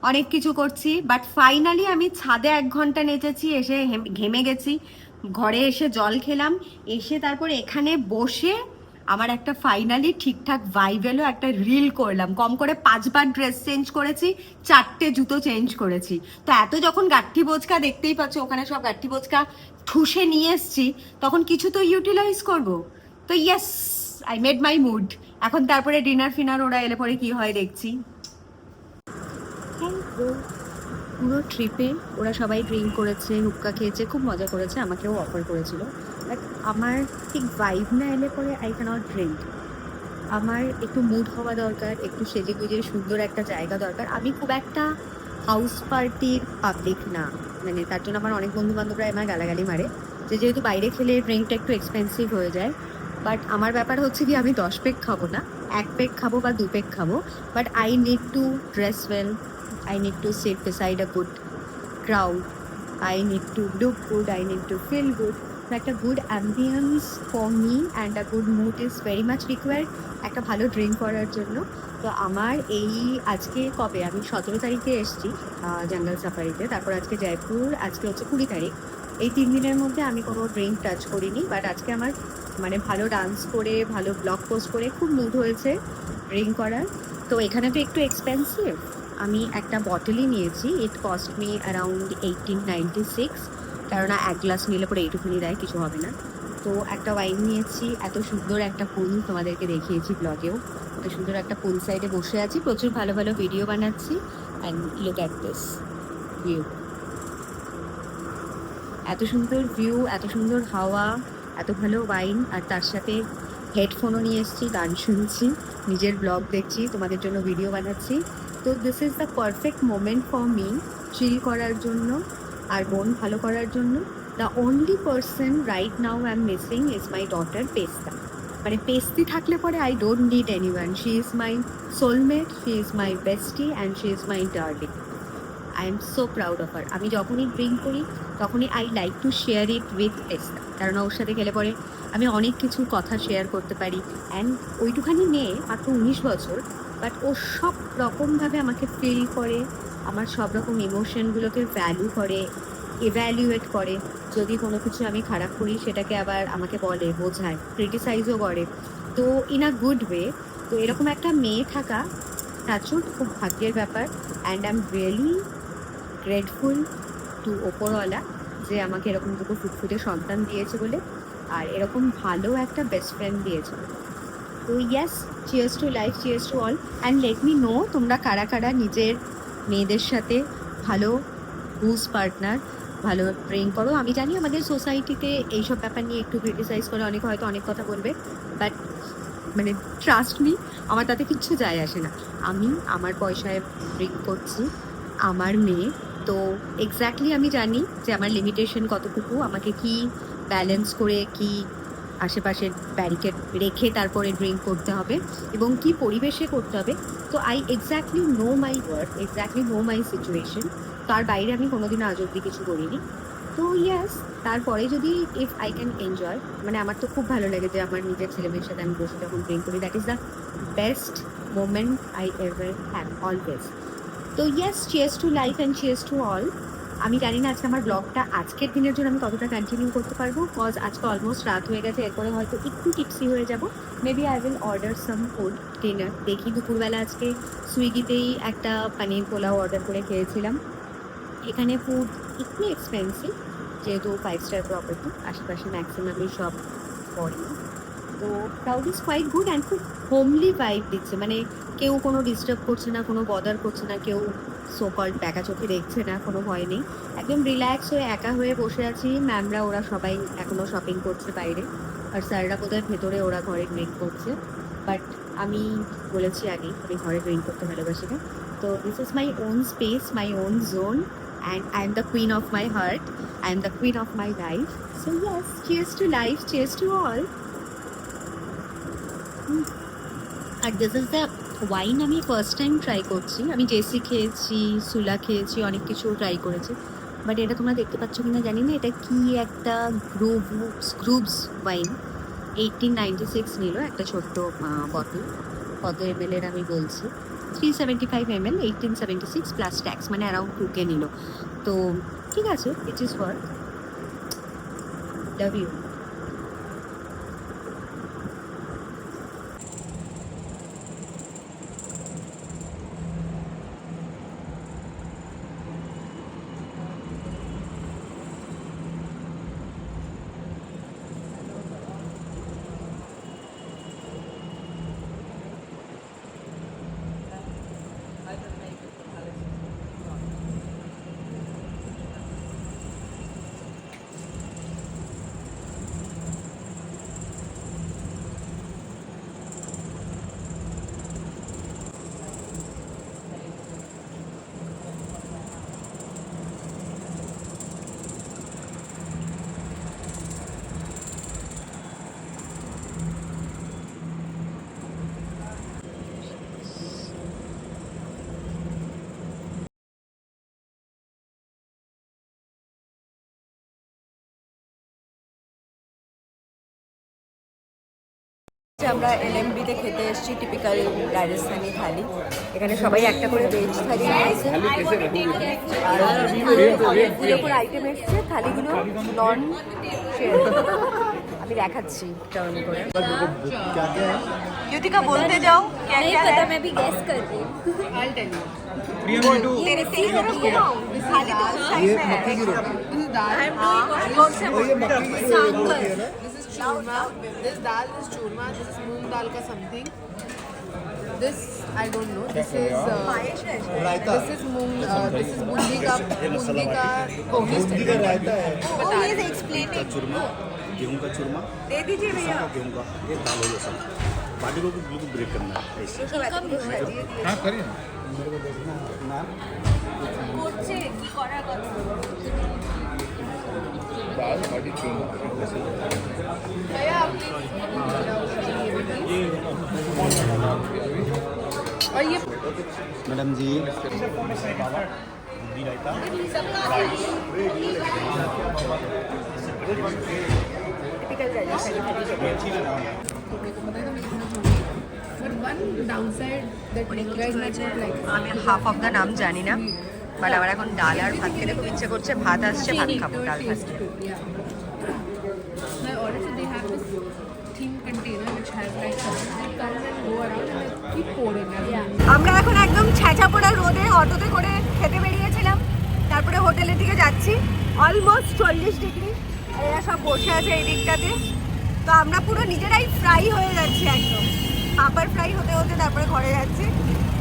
অনেক কিছু করছি, বাট ফাইনালি আমি ছাদে 1 ঘন্টা নেচেছি, এসে ঘেমে গেছি, ঘরে এসে জল খেলাম, এসে তারপর এখানে বসে আমার একটা ফাইনালি ঠিকঠাক ভাইব এলো, একটা রিল করলাম। কম করে 5 বার ড্রেস চেঞ্জ করেছি, 4টে জুতো চেঞ্জ করেছি। তো এত যখন গাঠি বোচকা, দেখতেই পাচ্ছ ওখানে সব গাঠি বোচকা ঠুসে নিয়ে এসছি, তখন কিছু তো ইউটিলাইজ করব। তো yes, I made my mood. এখন তারপরে ডিনার ফিনার ওরা এলে পরে কি হয় দেখছি। পুরো ট্রিপে ওরা সবাই ড্রিঙ্ক করেছে, হুক্কা খেয়েছে, খুব মজা করেছে, আমাকেও অফার করেছিল, বাট আমার ঠিক ভাইব না এলে পরে আই ক্যানট ড্রিঙ্ক। আমার একটু মুড হওয়া দরকার, একটু সেজে গুজে সুন্দর একটা জায়গা দরকার। আমি খুব একটা হাউস পার্টির পাবলিক না, মানে তার জন্য আমার অনেক বন্ধু বান্ধবরা আমার গালাগালি মারে যে যেহেতু বাইরে খেলে ড্রিঙ্কটা একটু এক্সপেন্সিভ হয়ে যায়। বাট আমার ব্যাপার হচ্ছে কি, আমি 10 পেক খাবো না, 1 পেক খাবো বা 2 পেক খাবো, but I need to dress well, I need to sit beside a good crowd, I need to look good, I need to feel good. So একটা good ambience for me and a good mood is very much required একটা ভালো ড্রিঙ্ক করার জন্য। তো আমার এই আজকে কবে, আমি 17 তারিখে এসেছি জঙ্গল সাফারিতে, তারপর আজকে জয়পুর, আজকে হচ্ছে 20 তারিখ। এই 3 দিনের মধ্যে আমি কোনো ড্রিঙ্ক টাচ করিনি, বাট আজকে আমার মানে ভালো ডান্স করে, ভালো ব্লগ পোস্ট করে খুব মুড হয়েছে ড্রিঙ্ক করার। তো এখানে তো একটু এক্সপেন্সিভ, আমি একটা বটলই নিয়েছি, ইট কস্ট মি অ্যারাউন্ড 1896, কেননা 1 গ্লাস নিলে পরে এইটুকুনি দেয়, কিছু হবে না। তো একটা ওয়াইন নিয়েছি, এত সুন্দর একটা পুল তোমাদেরকে দেখিয়েছি ব্লগেও, এত সুন্দর একটা পুল সাইডে বসে আছি, প্রচুর ভালো ভালো ভিডিও বানাচ্ছি। And look at this view, এত সুন্দর ভিউ, এত সুন্দর হাওয়া, এত ভালো ওয়াইন, আর তার সাথে হেডফোনও নিয়ে এসেছি, গান শুনছি, নিজের ব্লগ দেখছি, তোমাদের জন্য ভিডিও বানাচ্ছি। তো this is the perfect moment for me, chill করার জন্য আর মন ভালো করার জন্য। The only person right now I am missing is my daughter Pesta. মানে পেস্তি থাকলে পরে I don't need anyone, she is my soulmate, she is my bestie and she is my darling. I am so proud of her. আমি যখনই ড্রিঙ্ক করি তখনই I like to share it with পেস্তা, কারণ ওর সাথে গেলে পরে আমি অনেক কিছু কথা শেয়ার করতে পারি। অ্যান্ড ওইটুখানি মেয়ে, মাত্র 19 বছর, বাট ও সব রকমভাবে আমাকে ফিল করে, আমার সব রকম ইমোশনগুলোকে ভ্যালু করে, এভ্যালুয়েট করে। যদি কোনো কিছু আমি খারাপ করি সেটাকে আবার আমাকে বলে, বোঝায়, ক্রিটিসাইজও করে, তো ইন আ গুড ওয়ে। তো এরকম একটা মেয়ে থাকা টাচুড খুব ভাগ্যের ব্যাপার। And I am really grateful to ওপরওয়ালা যে আমাকে এরকম দুটো ফুটফুটে সন্তান দিয়েছে বলে, আর এরকম ভালো একটা বেস্ট ফ্রেন্ড দিয়েছে। তো yes, cheers to life, cheers to all. And let me no তোমরা কারা কারা নিজের মেয়েদের সাথে ভালো বুজ পার্টনার, ভালো ড্রিঙ্ক করো। আমি জানি আমাদের সোসাইটিতে এইসব ব্যাপার নিয়ে একটু ক্রিটিসাইজ করে অনেকে হয়তো অনেক কথা বলবে, বাট মানে ট্রাস্ট মি, আমার তাতে কিচ্ছু যায় আসে না। আমি আমার পয়সায় ড্রিঙ্ক করছি, আমার মেয়ে, তো এক্স্যাক্টলি আমি জানি যে আমার লিমিটেশন কতটুকু, আমাকে কি ব্যালেন্স করে, কি আশেপাশের ব্যারিকেড রেখে তারপরে ড্রিঙ্ক করতে হবে এবং কি পরিবেশে করতে হবে। তো I exactly know my work, exactly know my situation. তার বাইরে আমি কোনোদিনও আজ অব্দি কিছু করিনি। তো ইয়াস, তারপরে যদি ইফ আই ক্যান এনজয়, মানে আমার তো খুব ভালো লাগে যে আমার নিজের ছেলেমেয়ের সাথে আমি বসে যখন ড্রিঙ্ক করি, that is the best moment I ever have always. তো yes, cheers to life and cheers to all. আমি জানি না আজকে আমার ব্লগটা আজকের দিনের জন্য আমি কতটা কন্টিনিউ করতে পারবো, কজ আজকে অলমোস্ট রাত হয়ে গেছে, এরপরে হয়তো একটু টিপসি হয়ে যাব। Maybe I will order some food dinner, দেখি। দুপুরবেলা আজকে সুইগিতেই একটা পানির পোলাও অর্ডার করে খেয়েছিলাম। এখানে ফুড একটু এক্সপেন্সিভ, যেহেতু 5 স্টার প্রপার্টি, আশেপাশে ম্যাক্সিমামই সব পড়ে। তো crowd is quite good and খুব হোমলি ভাইব দিচ্ছে, মানে কেউ কোনো ডিস্টার্ব করছে না, কোনো বদার করছে না, কেউ সো কল্ড ব্যাকা চোখে দেখছে না, কোনো ভয় নেই। একদম রিল্যাক্স হয়ে একা হয়ে বসে আছি। ম্যামরা ওরা সবাই এখনও শপিং করছে বাইরে, আর স্যাররা বোধহয় ভেতরে, ওরা ঘরে ড্রিঙ্ক করছে। বাট আমি বলেছি আগেই আমি ঘরে ড্রিঙ্ক করতে ভালোবাসি না। তো this is my own space, my own zone, and I am the queen of my heart. I am the queen of my life. So yes, cheers to life, cheers to all. আর দিস ইজ দ্য ওয়াইন আমি ফার্স্ট টাইম ট্রাই করছি। আমি জেসি খেয়েছি, সুলা খেয়েছি, অনেক কিছু ট্রাই করেছি, বাট এটা তোমরা দেখতে পাচ্ছ কিনা জানি না, এটা কি একটা গ্রুভস ওয়াইন। 1896 নিল একটা ছোট্ট বটল, কত ml এর আমি বলছি, 375 ml, 1876 প্লাস ট্যাক্স, মানে অ্যারাউন্ড 2K নিল। তো ঠিক আছে, it is worth. Love you. আমরা এলএমবিতে খেতে এসেছি টিপিক্যাল রাজস্থানি থালি। এখানে সবাই একটা করে ভেজ থালি নিয়েছে, আর অনেকগুলো করে আইটেম এসছে। থালিগুলো নন শেয়ার, আমি দেখাচ্ছি টার্ন করে। युतिका बोलते जाओ, क्या नहीं क्या पता, है? मैं भी गैस कर रही हूँ। तेरे तेरी तरफ से ना, थाली तो उस साइड में है। कौन सा सांगर, churma. This dal is churma. This is moong dal ka something. This I don't know. This is this is moong. This is bundi ka Oh, Bundi का रायता है, चूरमा, गेहूं का चूरमा, दे दीजिए भैया। गेहूं का ये दाल हो गया सब। बाटी को बिल्कुल ब्रेक करना है ऐसे। हाँ करिए दाल बाटी चूरमा और ये madam ji boondi raita, but one downside that you guys might not like. আমি হাফ অফ দ্য নাম জানি না, বাট আমার এখন ডাল আর ভাত খেতে খুব ইচ্ছে করছে। ভাত আসছে, ভাত খাবো, ডাল ভাত। Yeah. My order they have this thin container which has like something they come and go around and they keep pouring. আমরা এখন একদম ছ্যাঁচা পোড়া রোদে অটোতে করে খেতে বেরিয়েছিলাম, তারপরে হোটেলের দিকে যাচ্ছি। অলমোস্ট 40 ডিগ্রি, আর এরা সব বসে আছে এই দিকটাতে। তো আমরা পুরো নিজেরাই ফ্রাই হয়ে যাচ্ছি একদম, আবার ফ্রাই হতে হতে তারপরে ঘরে যাচ্ছি।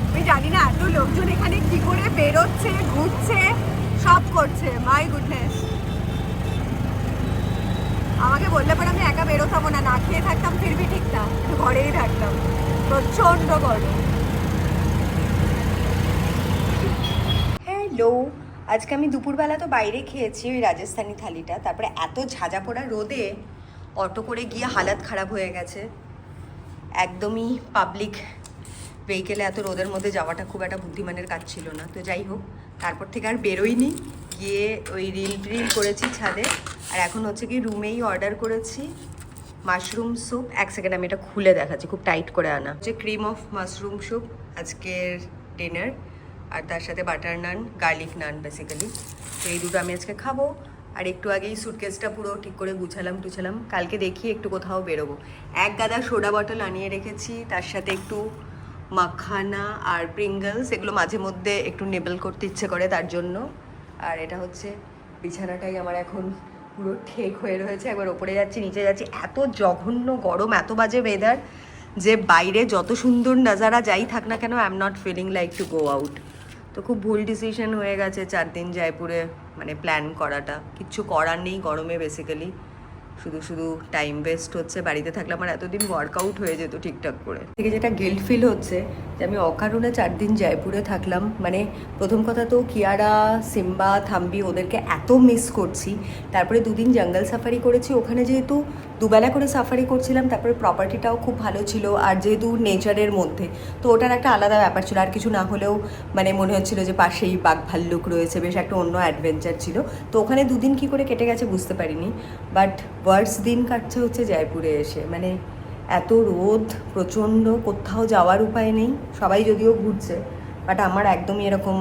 আমি জানি না এত লোকজন এখানে কি করে বেরোচ্ছে, ঘুরছে, সব করছে। মাই গুডনেস, আমাকে বললে পরে আমি একা বেরোতাম না, না খেয়ে থাকতাম ফিরবি ঠিক না, ঘরেই থাকতাম। প্রচণ্ড গরম। হ্যালো, আজকে আমি দুপুরবেলা তো বাইরে খেয়েছি ওই রাজস্থানি থালিটা, তারপরে এত ঝাঁঝা পোড়া রোদে অটো করে গিয়ে হালাত খারাপ হয়ে গেছে। একদমই পাবলিক ভেহিকেলে এত রোদের মধ্যে যাওয়াটা খুব একটা বুদ্ধিমানের কাজ ছিল না। তো যাই হোক, তারপর থেকে আর বেরোইনি, গিয়ে ওই রিল করেছি ছাদে। আর এখন হচ্ছে কি রুমেই অর্ডার করেছি মাশরুম স্যুপ। এক সেকেন্ড আমি এটা খুলে দেখাচ্ছি, খুব টাইট করে আনা হচ্ছে ক্রিম অফ মাশরুম স্যুপ আজকের ডিনার, আর তার সাথে বাটার নান, গার্লিক নান বেসিক্যালি। তো এই দুটো আমি আজকে খাবো। আর একটু আগেই সুটকেসটা পুরো ঠিক করে গুছালাম, কালকে দেখি একটু কোথাও বেরোবো। এক গাদা সোডা বটল আনিয়ে রেখেছি, তার সাথে একটু মাখানা আর প্রিঙ্গলস, এগুলো মাঝে মধ্যে একটু নেবেল করতে ইচ্ছে করে তার জন্য। আর এটা হচ্ছে বিছানাটাই আমার এখন পুরো ঠেক হয়ে রয়েছে, একবার ওপরে যাচ্ছি নিচে যাচ্ছি, এত জঘন্য গরম, এত বাজে ওয়েদার যে বাইরে যত সুন্দর নাজারা যাই থাক না কেন, I am not feeling like to go out. তো খুব ভুল ডিসিশন হয়ে গেছে 4 দিন জয়পুরে মানে প্ল্যান করাটা। কিচ্ছু করার নেই গরমে, বেসিক্যালি শুধু টাইম ওয়েস্ট হচ্ছে। বাড়িতে থাকলে আমার এতদিন ওয়ার্কআউট হয়ে যেত ঠিকঠাক করে। থেকে যেটা গিল্ট ফিল হচ্ছে যে আমি অকারণে 4 দিন জয়পুরে থাকলাম। মানে প্রথম কথা তো কিয়ারা, সিম্বা, থাম্বি ওদেরকে এত মিস করছি। তারপরে 2 দিন জঙ্গল সাফারি করেছি, ওখানে যেহেতু দুবেলা করে সাফারি করছিলাম, তারপরে প্রপার্টিটাও খুব ভালো ছিল, আর যেহেতু নেচারের মধ্যে, তো ওটার একটা আলাদা ব্যাপার ছিল। আর কিছু না হলেও মানে মনে হচ্ছিল যে পাশেই বাঘ ভাল্লুক রয়েছে, বেশ একটা অন্য অ্যাডভেঞ্চার ছিল। তো ওখানে 2 দিন কী করে কেটে গেছে বুঝতে পারিনি। বাট ওয়ার্স দিন কাটছে হচ্ছে জয়পুরে এসে, মানে এত রোদ প্রচণ্ড, কোথাও যাওয়ার উপায় নেই। সবাই যদিও ঘুরছে, বাট আমার একদমই এরকম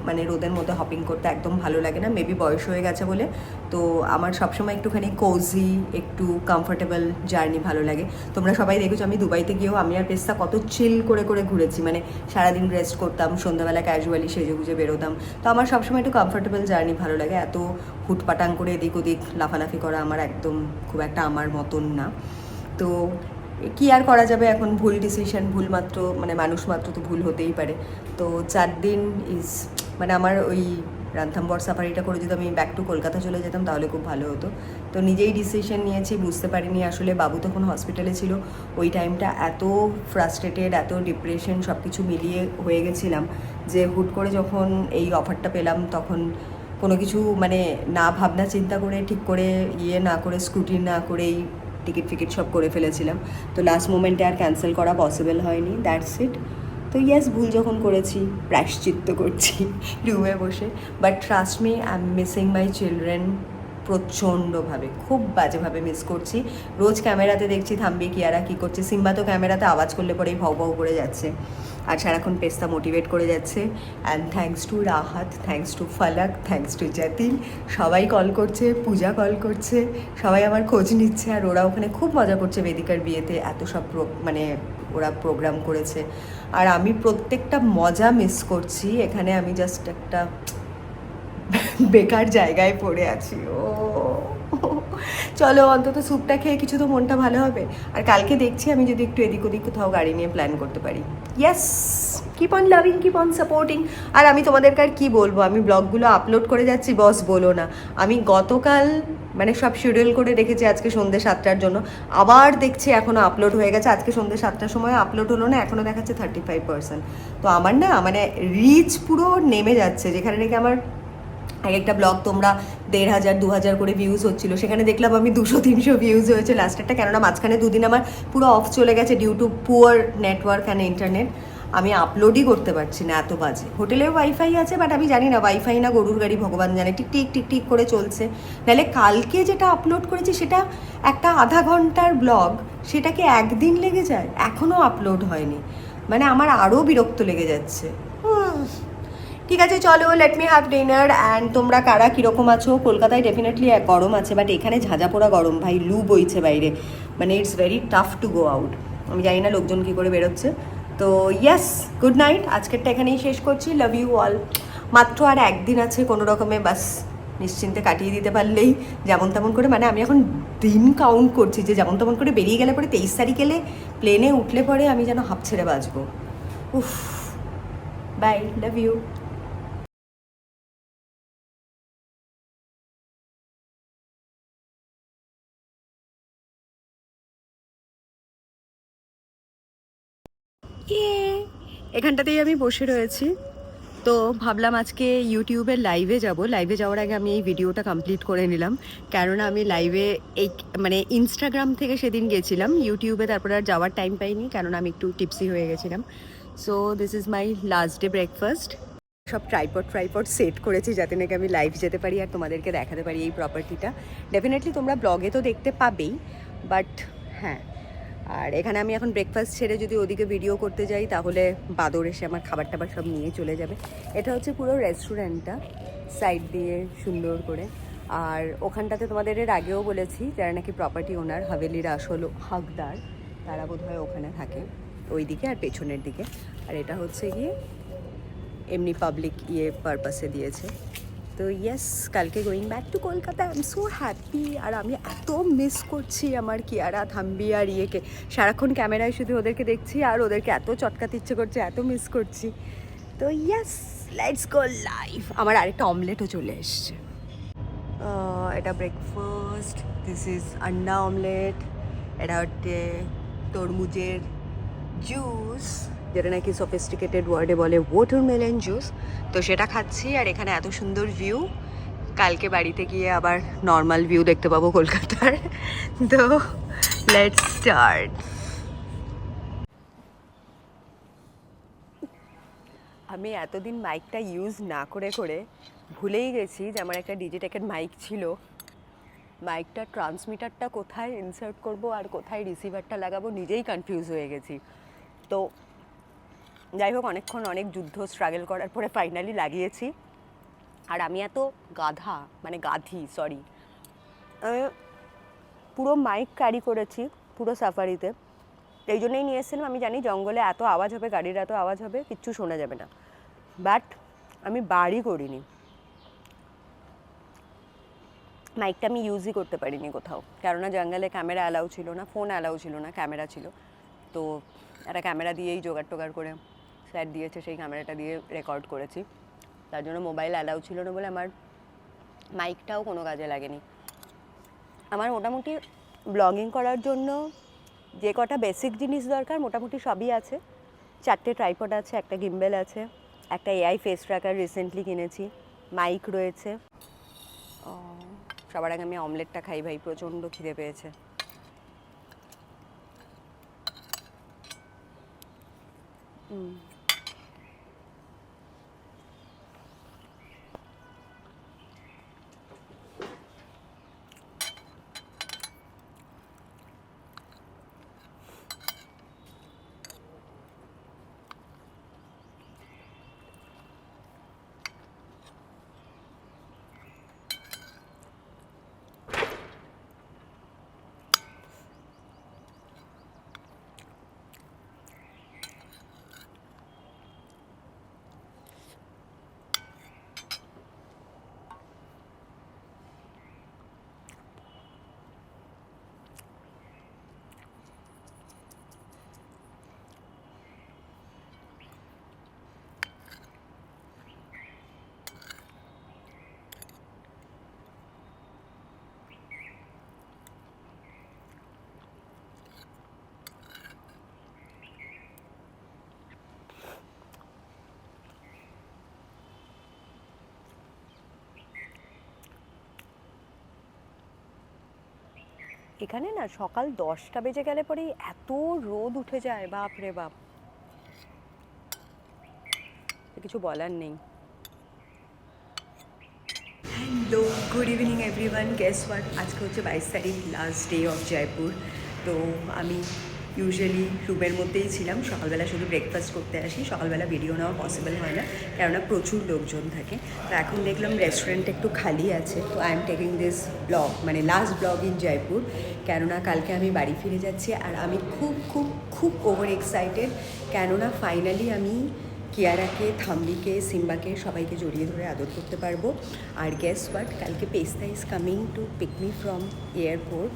মানে রোদের মধ্যে হপিং করতে একদম ভালো লাগে না। মেবি বয়স হয়ে গেছে বলে। তো আমার সবসময় একটুখানি কোজি, একটু কমফোর্টেবল জার্নি ভালো লাগে। তোমরা সবাই দেখেছো আমি দুবাইতে গিয়েও আমি আর পেস্তা কত চিল করে ঘুরেছি, মানে সারাদিন রেস্ট করতাম, সন্ধ্যাবেলা ক্যাজুয়ালি সেজে গুজে বেরোতাম। তো আমার সবসময় একটু কমফোর্টেবল জার্নি ভালো লাগে। এত হুটপাটাং করে এদিক ওদিক লাফালাফি করা আমার একদম খুব একটা আমার মতন না। তো কি আর করা যাবে, এখন ভুল ডিসিশন, ভুল মাত্র মানে মানুষ মাত্র তো ভুল হতেই পারে। তো 4 দিন ইজ মানে আমার ওই রান্থাম্বর সাফারিটা করে যদি আমি ব্যাক টু কলকাতা চলে যেতাম তাহলে খুব ভালো হতো। তো নিজেই ডিসিশন নিয়েছি, বুঝতে পারিনি আসলে বাবু তখন হসপিটালে ছিল। ওই টাইমটা এত ফ্রাস্ট্রেটেড, এত ডিপ্রেশন সব কিছু মিলিয়ে হয়ে গেছিলাম যে হুট করে যখন এই অফারটা পেলাম তখন কোনো কিছু মানে না ভাবনা চিন্তা করে ঠিক করে না করে স্কুটি না করেই টিকিট সব করে ফেলেছিলাম। তো লাস্ট মোমেন্টে আর ক্যান্সেল করা পসিবল হয়নি, দ্যাটস ইট। তো ইয়েস, ভুল যখন করেছি প্রায়শ্চিত্ত করছি রুমে বসে। But trust me, I am missing my children প্রচণ্ডভাবে, খুব বাজেভাবে মিস করছি। রোজ ক্যামেরাতে দেখছি থাম্বি কিয়ারা কী করছে, সিম্বা তো ক্যামেরাতে আওয়াজ করলে পরেই ভাও করে যাচ্ছে, আর সারাক্ষণ পেস্তা মোটিভেট করে যাচ্ছে। And thanks to Rahat, thanks to Falaq, thanks to জাতিন, সবাই কল করছে, পূজা কল করছে, সবাই আমার খোঁজ নিচ্ছে। আর ওরা ওখানে খুব মজা করছে বেদিকার বিয়েতে, এত সব মানে ওরা প্রোগ্রাম করেছে। আর আমি প্রত্যেকটা মজা মিস করছি। এখানে আমি জাস্ট একটা বেকার জায়গায় পড়ে আছি। ও চলো অন্তত স্যুপটা খেয়ে কিছু তো মনটা ভালো হবে। আর কালকে দেখছি আমি যদি একটু এদিক ওদিক কোথাও গাড়ি নিয়ে প্ল্যান করতে পারি। Yes, keep on loving, keep on supporting. আর আমি তোমাদেরকে আর কী বলবো, আমি ব্লগগুলো আপলোড করে যাচ্ছি, বস বলো না। আমি গতকাল মানে সব শিডিউল করে রেখেছি আজকে সন্ধ্যে 7টার জন্য, আবার দেখছি এখনও আপলোড হয়ে গেছে। আজকে সন্ধ্যে 7টার সময় আপলোড হলো না, এখনও দেখাচ্ছে 35%। তো আমার না মানে রিচ পুরো নেমে যাচ্ছে, যেখানে নাকি আমার এক একটা ব্লগ তোমরা 1,500 2,000 করে ভিউজ হচ্ছিলো, সেখানে দেখলাম আমি 200-300 ভিউজ হয়েছে লাস্টেরটা। কেননা মাঝখানে দুদিন আমার পুরো অফ চলে গেছে due to poor network and internet. আমি আপলোডই করতে পারছি না, এত বাজে। হোটেলেও ওয়াইফাই আছে, বাট আমি জানি না ওয়াইফাই না গরুর গাড়ি ভগবান জানে, টিক টিক টিক টিক করে চলছে। নাহলে কালকে যেটা আপলোড করেছি সেটা একটা আধা ঘন্টার ব্লগ, সেটাকে একদিন লেগে যায়, এখনও আপলোড হয়নি। মানে আমার আরও বিরক্ত লেগে যাচ্ছে। ঠিক আছে চলো, let me have dinner. And তোমরা কারা কীরকম আছো? কলকাতায় ডেফিনেটলি গরম আছে, বাট এখানে ঝাঁঝা পোড়া গরম ভাই, লু বইছে বাইরে, মানে it's very tough to go out. আমি জানি না লোকজন কী করে বেরোচ্ছে। তো ইয়েস, গুড নাইট, আজকেরটা এখানেই শেষ করছি। Love you all. মাত্র আর একদিন আছে, কোনো রকমে বাস নিশ্চিন্তে কাটিয়ে দিতে পারলেই যেমন তেমন করে, মানে আমি এখন দিন কাউন্ট করছি যে যেমন তেমন করে বেরিয়ে গেলে পরে 23 তারিখ এলে প্লেনে উঠলে পরে আমি যেন হাঁপ ছেড়ে বাঁচবো। উফ, বাই, লাভ ইউ। এখানটাতেই আমি বসে রয়েছি। তো ভাবলাম আজকে ইউটিউবের লাইভে যাব। লাইভে যাওয়ার আগে আমি এই ভিডিওটা কমপ্লিট করে নিলাম, কেননা আমি লাইভে এই মানে ইনস্টাগ্রাম থেকে সেদিন গেছিলাম, ইউটিউবে তারপরে আর যাওয়ার টাইম পাইনি, কেননা আমি একটু টিপসি হয়ে গেছিলাম। So this is my last day breakfast. সব ট্রাইপড সেট করেছি যাতে নাকি আমি লাইভ যেতে পারি আর তোমাদেরকে দেখাতে পারি এই প্রপার্টিটা। ডেফিনেটলি তোমরা ব্লগে তো দেখতে পাবেই, বাট হ্যাঁ, আর এখানে আমি এখন ব্রেকফাস্ট ছেড়ে যদি ওদিকে ভিডিও করতে যাই তাহলে বাদর এসে আমার খাবার টাবার সব নিয়ে চলে যাবে। এটা হচ্ছে পুরো রেস্টুরেন্টটা, সাইড দিয়ে সুন্দর করে। আর ওখানটাতে তোমাদের এর আগেও বলেছি, যারা নাকি প্রপার্টি ওনার, হাভেলির আসল হকদার, তারা বোধহয় ওখানে থাকে ওই দিকে আর পেছনের দিকে। আর এটা হচ্ছে গিয়ে এমনি পাবলিক পারপাসে দিয়েছে। তো ইয়েস, কালকে going back to Kolkata. I am so happy. আর আমি এত মিস করছি আমার কিয়ারা, থাম্বি আর ইয়েকে। সারাক্ষণ ক্যামেরায় শুধু ওদেরকে দেখছি আর ওদেরকে এত চটকাতে ইচ্ছে করছে, এত মিস করছি। তো ইয়েস, লেটস গো লাইভ। আমার আরেকটা অমলেটও চলে এসছে। এটা ব্রেকফাস্ট, দিস ইজ আন্ডা অমলেট। এটা হচ্ছে তরমুজের জুস, যেটা নাকি সফিস্টিকেটেড ওয়ার্ডে বলে ওয়াটারমেলন জুস। তো সেটা খাচ্ছি। আর এখানে এত সুন্দর ভিউ, কালকে বাড়িতে গিয়ে আবার নর্মাল ভিউ দেখতে পাবো কলকাতার। তো লেটস স্টার্ট। আমি এতদিন মাইকটা ইউজ না করে করে ভুলেই গেছি যে আমার একটা ডিজিটেকের মাইক ছিল। মাইকটা ট্রান্সমিটারটা কোথায় ইনসার্ট করব আর কোথায় রিসিভারটা লাগাবো নিজেই কনফিউজ হয়ে গেছি। তো যাই হোক, অনেকক্ষণ অনেক যুদ্ধ স্ট্রাগল করার পরে ফাইনালি লাগিয়েছি। আর আমি এত গাধা, মানে গাধি, সরি, পুরো মাইক ক্যারি করেছি পুরো সাফারিতে। এই জন্যই নিয়ে এসেছিলাম, আমি জানি জঙ্গলে এত আওয়াজ হবে, গাড়ির এত আওয়াজ হবে, কিচ্ছু শোনা যাবে না, বাট আমি বাড়ি করিনি। মাইকটা আমি ইউজই করতে পারিনি কোথাও, কেননা জঙ্গলে ক্যামেরা অ্যালাউ ছিল না, ফোন অ্যালাউ ছিল না, ক্যামেরা ছিল। তো একটা ক্যামেরা দিয়েই জোগাড় টোগাড় করে স্যার দিয়েছে, সেই ক্যামেরাটা দিয়ে রেকর্ড করেছি। তার জন্য মোবাইল অ্যালাউ ছিল না বলে আমার মাইকটাও কোনো কাজে লাগেনি। আমার মোটামুটি ব্লগিং করার জন্য যে কটা বেসিক জিনিস দরকার মোটামুটি সবই আছে। 4টে ট্রাইপড আছে, একটা গিম্বেল আছে, একটা এআই ফেস ট্র্যাকার রিসেন্টলি কিনেছি, মাইক রয়েছে। সবার আগে আমি অমলেটটা খাই ভাই, প্রচণ্ড খিদে পেয়েছে। এখানে না সকাল 10টা বেজে গেলে পরেই এত রোদ উঠে যায়, বাপ রে বাপ, কিছু বলার নেই। Hello, good evening everyone. Guess what, আজকে হচ্ছে 22 তারিখ, লাস্ট ডে অফ জয়পুর। তো আমি ইউজুয়ালি রুমের মধ্যেই ছিলাম, সকালবেলা শুধু ব্রেকফাস্ট করতে আসি, সকালবেলা ভিডিও নেওয়া পসিবল হয় না কেননা প্রচুর লোকজন থাকে। তো এখন দেখলাম রেস্টুরেন্ট একটু খালি আছে, তো I am taking this blog, মানে লাস্ট ব্লগ ইন জয়পুর, কেননা কালকে আমি বাড়ি ফিরে যাচ্ছি। আর আমি খুব খুব খুব ওভার এক্সাইটেড, কেননা ফাইনালি আমি কিয়ারাকে, থাম্বিকে, সিম্বাকে সবাইকে জড়িয়ে ধরে আদর করতে পারবো। আর গেস হোয়াট, কালকে Pesta is coming to pick me from airport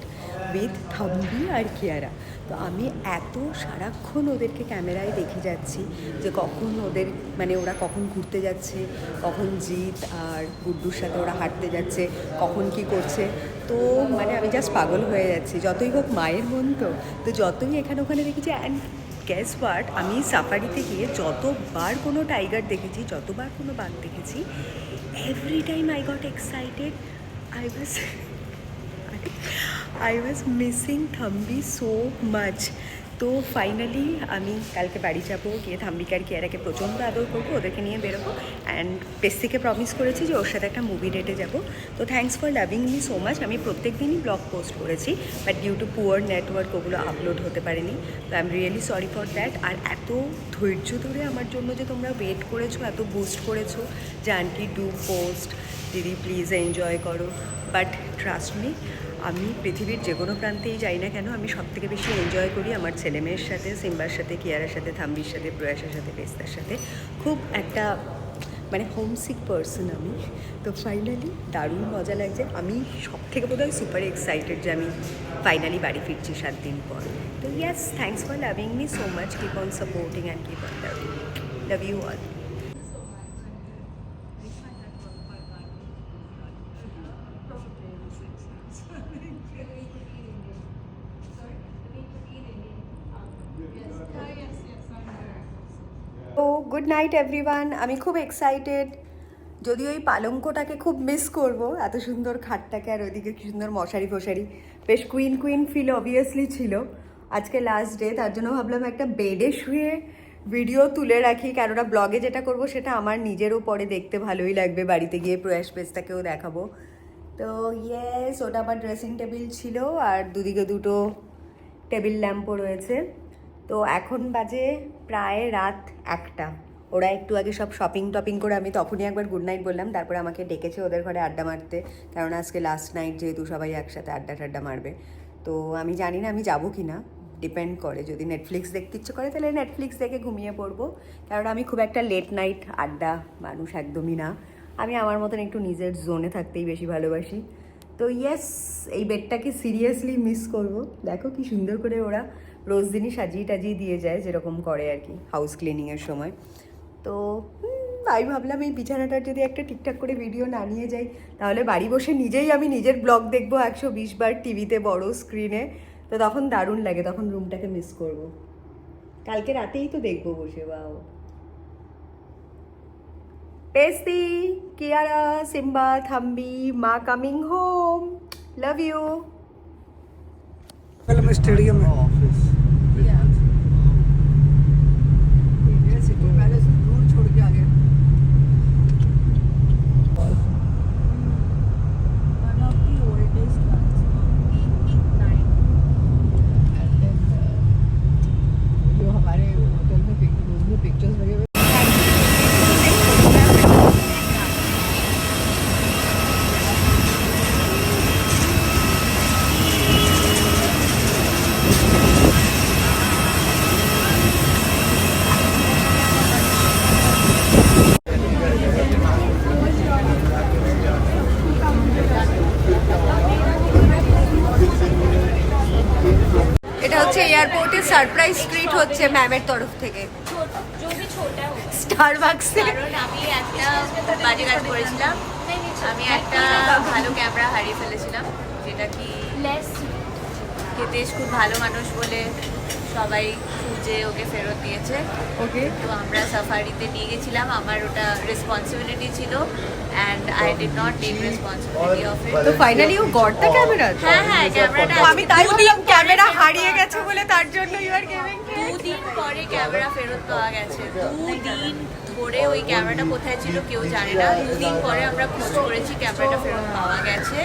with Thambi আর কিয়ারা। তো আমি এত সারাক্ষণ ওদেরকে ক্যামেরায় দেখে যাচ্ছি যে কখন ওদের, মানে ওরা কখন ঘুরতে যাচ্ছে, কখন জিৎ আর গুড্ডুর সাথে ওরা হাঁটতে যাচ্ছে, কখন কি করছে। তো মানে আমি জাস্ট পাগল হয়ে যাচ্ছি। যতই হোক মায়ের মন, তো যতই এখানে ওখানে দেখেছি। অ্যান্ড গ্যাস হোয়াট, আমি সাফারিতে গিয়ে যতবার কোনো টাইগার দেখেছি, যতবার কোনো বাঘ দেখেছি, every time I got excited. I was missing Thambi so much. তো ফাইনালি আমি কালকে বাড়ি যাবো, গিয়ে থাম্বিকে আর কিয়ারাকে প্রচণ্ড আদর করবো, ওদেরকে নিয়ে বেরোবো। অ্যান্ড পেস্তিকে প্রমিস করেছি যে ওর সাথে একটা মুভি ডেটে যাবো। তো thanks for loving me so much. আমি প্রত্যেক দিনই ব্লগ পোস্ট করেছি, but due to poor network ওগুলো আপলোড হতে পারেনি। তো I am really sorry for that. আর এত ধৈর্য ধরে আমার জন্য যে তোমরা ওয়েট করেছো, এত বুস্ট করেছো যে আন্টি ডু পোস্ট, দিদি প্লিজ এনজয় করো। বাট ট্রাস্ট মি, আমি পৃথিবীর যে কোনো প্রান্তেই যাই না কেন, আমি সবথেকে বেশি এনজয় করি আমার ছেলেমেয়ের সাথে, সিম্বার সাথে, কিয়ারার সাথে, থাম্বির সাথে, প্রয়াসের সাথে, পেস্তার সাথে। খুব একটা মানে হোমসিক পার্সন আমি। তো ফাইনালি দারুণ মজা লাগছে। আমি সবথেকে বোধহয় সুপার এক্সাইটেড যে আমি ফাইনালি বাড়ি ফিরছি 7 দিন পর। তো yes, thanks for loving me so much, keep on supporting and keep on loving. Love you all. তো গুড নাইট এভরিওয়ান। আমি খুব এক্সাইটেড, যদিও এই পালঙ্কটাকে খুব মিস করব, এত সুন্দর খাটটাকে, আর ওইদিকে কি সুন্দর মশারি ফশারি, বেশ কুইন কুইন ফিল অবভিয়াসলি ছিল। আজকে লাস্ট ডে, তার জন্য ভাবলাম একটা বেডে শুয়ে ভিডিও তুলে রাখি, কেননা ব্লগে যেটা করব সেটা আমার নিজেরও পরে দেখতে ভালোই লাগবে, বাড়িতে গিয়ে প্রয়াস পেস্তাকেও দেখাবো। তো ইয়েস, ওটা আমার ড্রেসিং টেবিল ছিল, আর দুদিকে দুটো টেবিল ল্যাম্পও রয়েছে। তো এখন বাজে প্রায় রাত 1টা। ওরা একটু আগে সব শপিং টপিং করে, আমি তখনই একবার গুড নাইট বললাম, তারপরে আমাকে ডেকেছে ওদের ঘরে আড্ডা মারতে, কারণ আজকে লাস্ট নাইট, যেহেতু সবাই একসাথে আড্ডা টাড্ডা মারবে। তো আমি জানি না আমি যাবো কি না, ডিপেন্ড করে। যদি নেটফ্লিক্স দেখতে ইচ্ছে করে তাহলে নেটফ্লিক্স দেখে ঘুমিয়ে পড়বো, কারণ আমি খুব একটা লেট নাইট আড্ডা মানুষ একদমই না। আমি আমার মতন একটু নিজের জোনে থাকতেই বেশি ভালোবাসি। তো ইয়েস, এই বেডটাকে সিরিয়াসলি মিস করব। দেখো কি সুন্দর করে ওরা রোজ দিনই সাজিয়ে টাজিয়ে দিয়ে যায়, যেরকম করে আর কি হাউস ক্লিনিংয়ের সময়। তো আমি ভাবলাম এই বিছানাটার যদি একটা ঠিকঠাক করে ভিডিও না নিয়ে যাই, তাহলে বাড়ি বসে নিজেই আমি নিজের ব্লগ দেখবো 120 বার টিভিতে, বড় স্ক্রিনে। তো তখন দারুণ লাগে, তখন রুমটাকে মিস করব। কালকে রাতেই তো দেখবো বসে। বাও, পেস্তি, কিয়ারা, সিম্বা, থাম্বি, মা কামিং হোম, লাভ ইউ। मैं स्टेडियम में पहले से दूर छोड़ के आ गया। One of the oldest ones, 9. And then जो हमारे होटल में रूम में पिक्चर्स लगे हुए। এটা হচ্ছে এয়ারপোর্টে সারপ্রাইজ ট্রিট হচ্ছে ম্যামের তরফ থেকে, স্টারবাকস থেকে। কারণ আমি একটা বাজে কাজ করেছিলাম, আমি একটা ভালো ক্যামেরা হারিয়ে ফেলেছিলাম, যেটা কি হিতেশ খুব ভালো মানুষ বলে সবাই খুঁজে ওকে ফেরত দিয়েছে। ওকে, তো আমরা সাফারিতে নিয়ে গেছিলাম, আমার ওটা রেসপন্সিবিলিটি ছিল, and I did not take responsibility of it. তো ফাইনালি ও গট দ্য ক্যামেরা। হ্যাঁ ক্যামেরাটা আমি তাই বললাম ক্যামেরা হারিয়ে গেছে বলে তার জন্য ইউ আর গিভিং। 2 দিন পরে ক্যামেরা ফেরত পাওয়া গেছে। 2 দিন ধরে ওই ক্যামেরাটা কোথায় ছিল কেউ জানে না। 2 দিন পরে আমরা খোঁজ করেছি, ক্যামেরাটা ফেরত পাওয়া গেছে।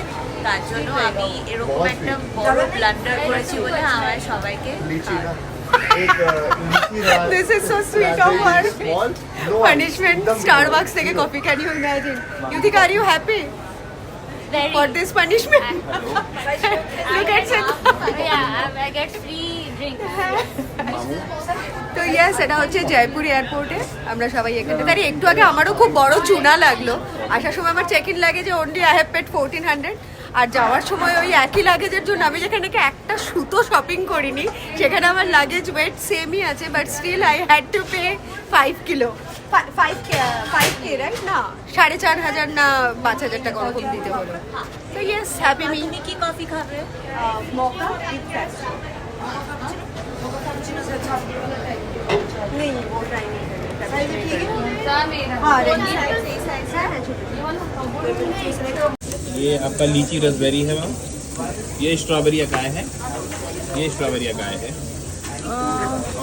তার জন্য আমি এরকম একটা বড় ব্লান্ডার করেছি বলে আমার সবাইকে This is so sweet of her. Punishment. Starbucks থেকে coffee. Can you imagine? You think, are you happy very for this punishment? Look at it. yeah, I get free drink. তো ইয়েস, এটা হচ্ছে জয়পুর এয়ারপোর্টে। আমরা সবাই এখানে দাঁড়িয়ে। একটু আগে আমারও খুব বড় চুনা লাগলো। আসার সময় আমার চেক ইন লাগেজে অনলি আই হ্যাভ পেড 1400, আর যাওয়ার সময় ওই একই লাগেজের জন্য আমি যেখানে একটা সুতো শপিং করিনি সেখানে আমার লাগেজ ওয়েট সেমই আছে, but still I had to pay 5 kilo 5K right না 4,500 না 5,000 টাকা ওরকম দিতে হলো। তো ইয়েস, হ্যাপি মি। তুমি কি কফি খাবে? মকা नहीं वो ट्राई नहीं ये आपका लीची रसबेरी है मैम, ये स्ट्रॉबेरी अकाय है, ये स्ट्रॉबेरी अकाय है,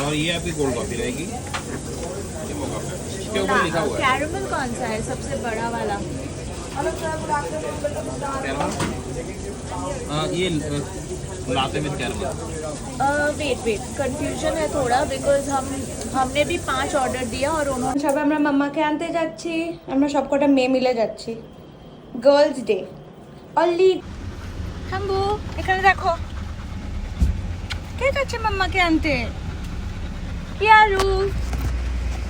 और ये आपकी कोल्ड कॉफ़ी रहेगी। ये मोका है, इसके ऊपर लिखा हुआ है कैरमल कौन सा है सबसे बड़ा वाला? कैरमल। ये लाते विद कैरमल। वेट कंफ्यूजन है थोड़ा बिकॉज हमने भी 5 ऑर्डर दिया और उन्होंने সবাই আমরা মাম্মাকে আনতে যাচ্ছি, আমরা সবকটা মেয়ে মিলে যাচ্ছি। Girls day only. থাম্বু, এখানে দেখো কে যাচ্ছে মাম্মাকে আনতে। কিয়ারু,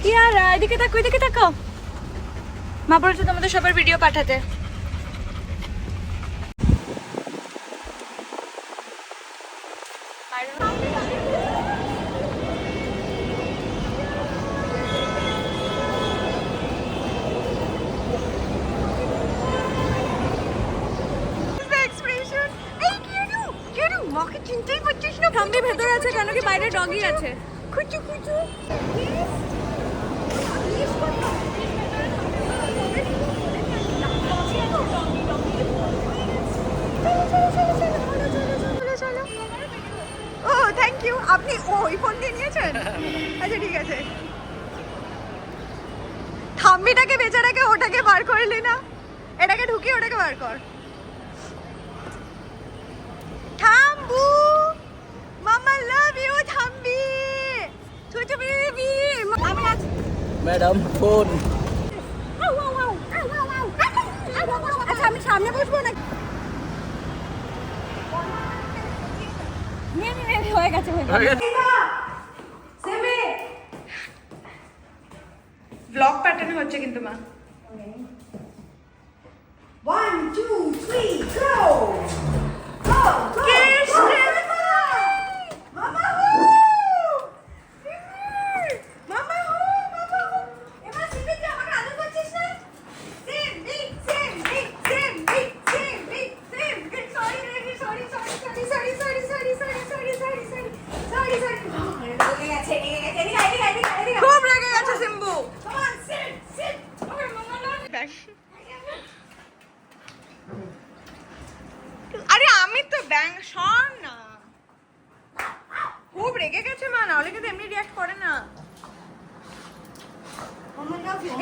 কিয়ারা, এদিকে তাকাও, এদিকে তাকাও। মা বলেছে তোমাদের সবার ভিডিও পাঠাতে। মাকে চিনতেই পারছিস না? থাম্বি ভেতরে আছে কেন কি বাইরে ডগি আছে? কুচু কুচু। ও থ্যাংক ইউ। আপনি ওই ফোন দিয়ে নিয়েছেন? আচ্ছা ঠিক আছে। থাম্বিটাকে বেচারাকে ওটাকে বার করলি না, এটাকে ঢুকিয়ে ওটাকে বার কর। থাম্বু, মামা লাভ ইউ থাম্বি, ছোট বেবি। আমি আজ ম্যাডাম ফোন। আচ্ছা আমি সামনে বসবো না? হয়ে গেছে, ব্লগ প্যাটার্নে হচ্ছে কিন্তু মা। 1 2 3 গো গো গো। মামা হু, মামা হু, মামা হু। এবার সিম্বি তুই আমাকে আদর করছিস না? Simbi Simbi Simbi Simbi Simbi. Sorry baby, sorry sorry sorry sorry sorry sorry sorry sorry sorry sorry sorry sorry. রেগে গেছে, রেগে গেছে। এদিকে খুব রেগে গেছে Simbu. Come on sit sit. Okay মামা না। আরে আমি তো ব্যাং শোন না, খুব রেগে গেছে মা, না হলে কিন্তু এমনি রিঅ্যাক্ট করে না।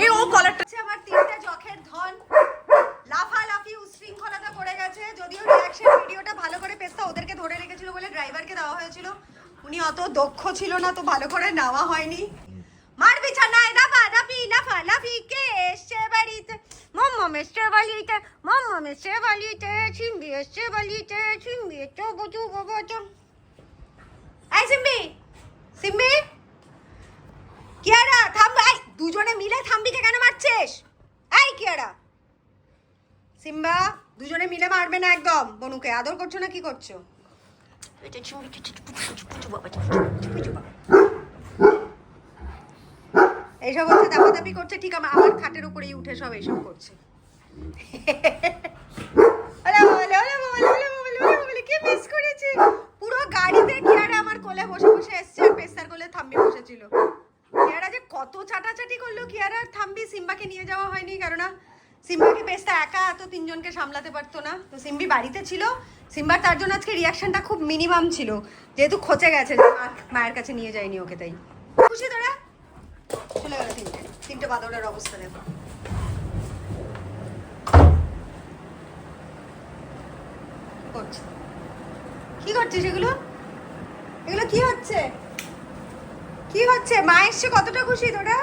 এই ও কলারটা আমার 3টে জখের ধন লাফালাফি উশৃঙ্খলতা করে গেছে। যদিও রিঅ্যাকশন ভিডিওটা ভালো করে পেস্তা ওদেরকে ধরে রেখেছিল বলে ড্রাইভারকে দেওয়া হয়েছিল, উনি অত দক্ষ ছিল না তো ভালো করে নেওয়া হয়নি। মার বিছানায় দাফা দাফি লাফালাফি কে এসছে বাড়িতে, মাম্মা এসছে বাড়িতে, মাম্মা এসছে বাড়িতে, সিম্বি এসছে বাড়িতে, সিম্বি এসছে বচু বাবা চো। এই সিম্বি, সিম্বি কিয়ারা থাম। এই দুজনে মিলে থাম্বিকে কেন মারছিস? এই কিয়ারা, সিম্বা, দুজনে মিলে মারবে না একদম। বনুকে আদর করছো না কি করছো? এইসব হচ্ছে দাপাদাপি করছে, ঠিক আমার খাটের উপরেই উঠে সব এইসব করছে। কি মিস করেছি পুরো গাড়িতে। কিয়ারা আমার কোলে বসে বসে এসছে, আর পেস্তার কোলে থাম্বি বসেছিল। কিয়ারা যে কত চাটাচাটি করলো, কিয়ারা আর থাম্বি। সিম্বাকে নিয়ে যাওয়া হয়নি কেননা সিম্বাকে পেস্তা একা এত তিনজনকে সামলাতে পারতো না, তো সিম্বি বাড়িতে ছিল। সিম্বার তার জন্য আজকে রিয়াকশনটা খুব মিনিমাম ছিল, যেহেতু খচে গেছে যে মায়ের কাছে নিয়ে যায়নি ওকে, তাই খুশি তোরা? চলে গেল তিনটে বাদরের অবস্থা দেখো। করছে কি করছিস এগুলো? এগুলো কি হচ্ছে? কি হচ্ছে? মা এসছে কতটা খুশি তোরা?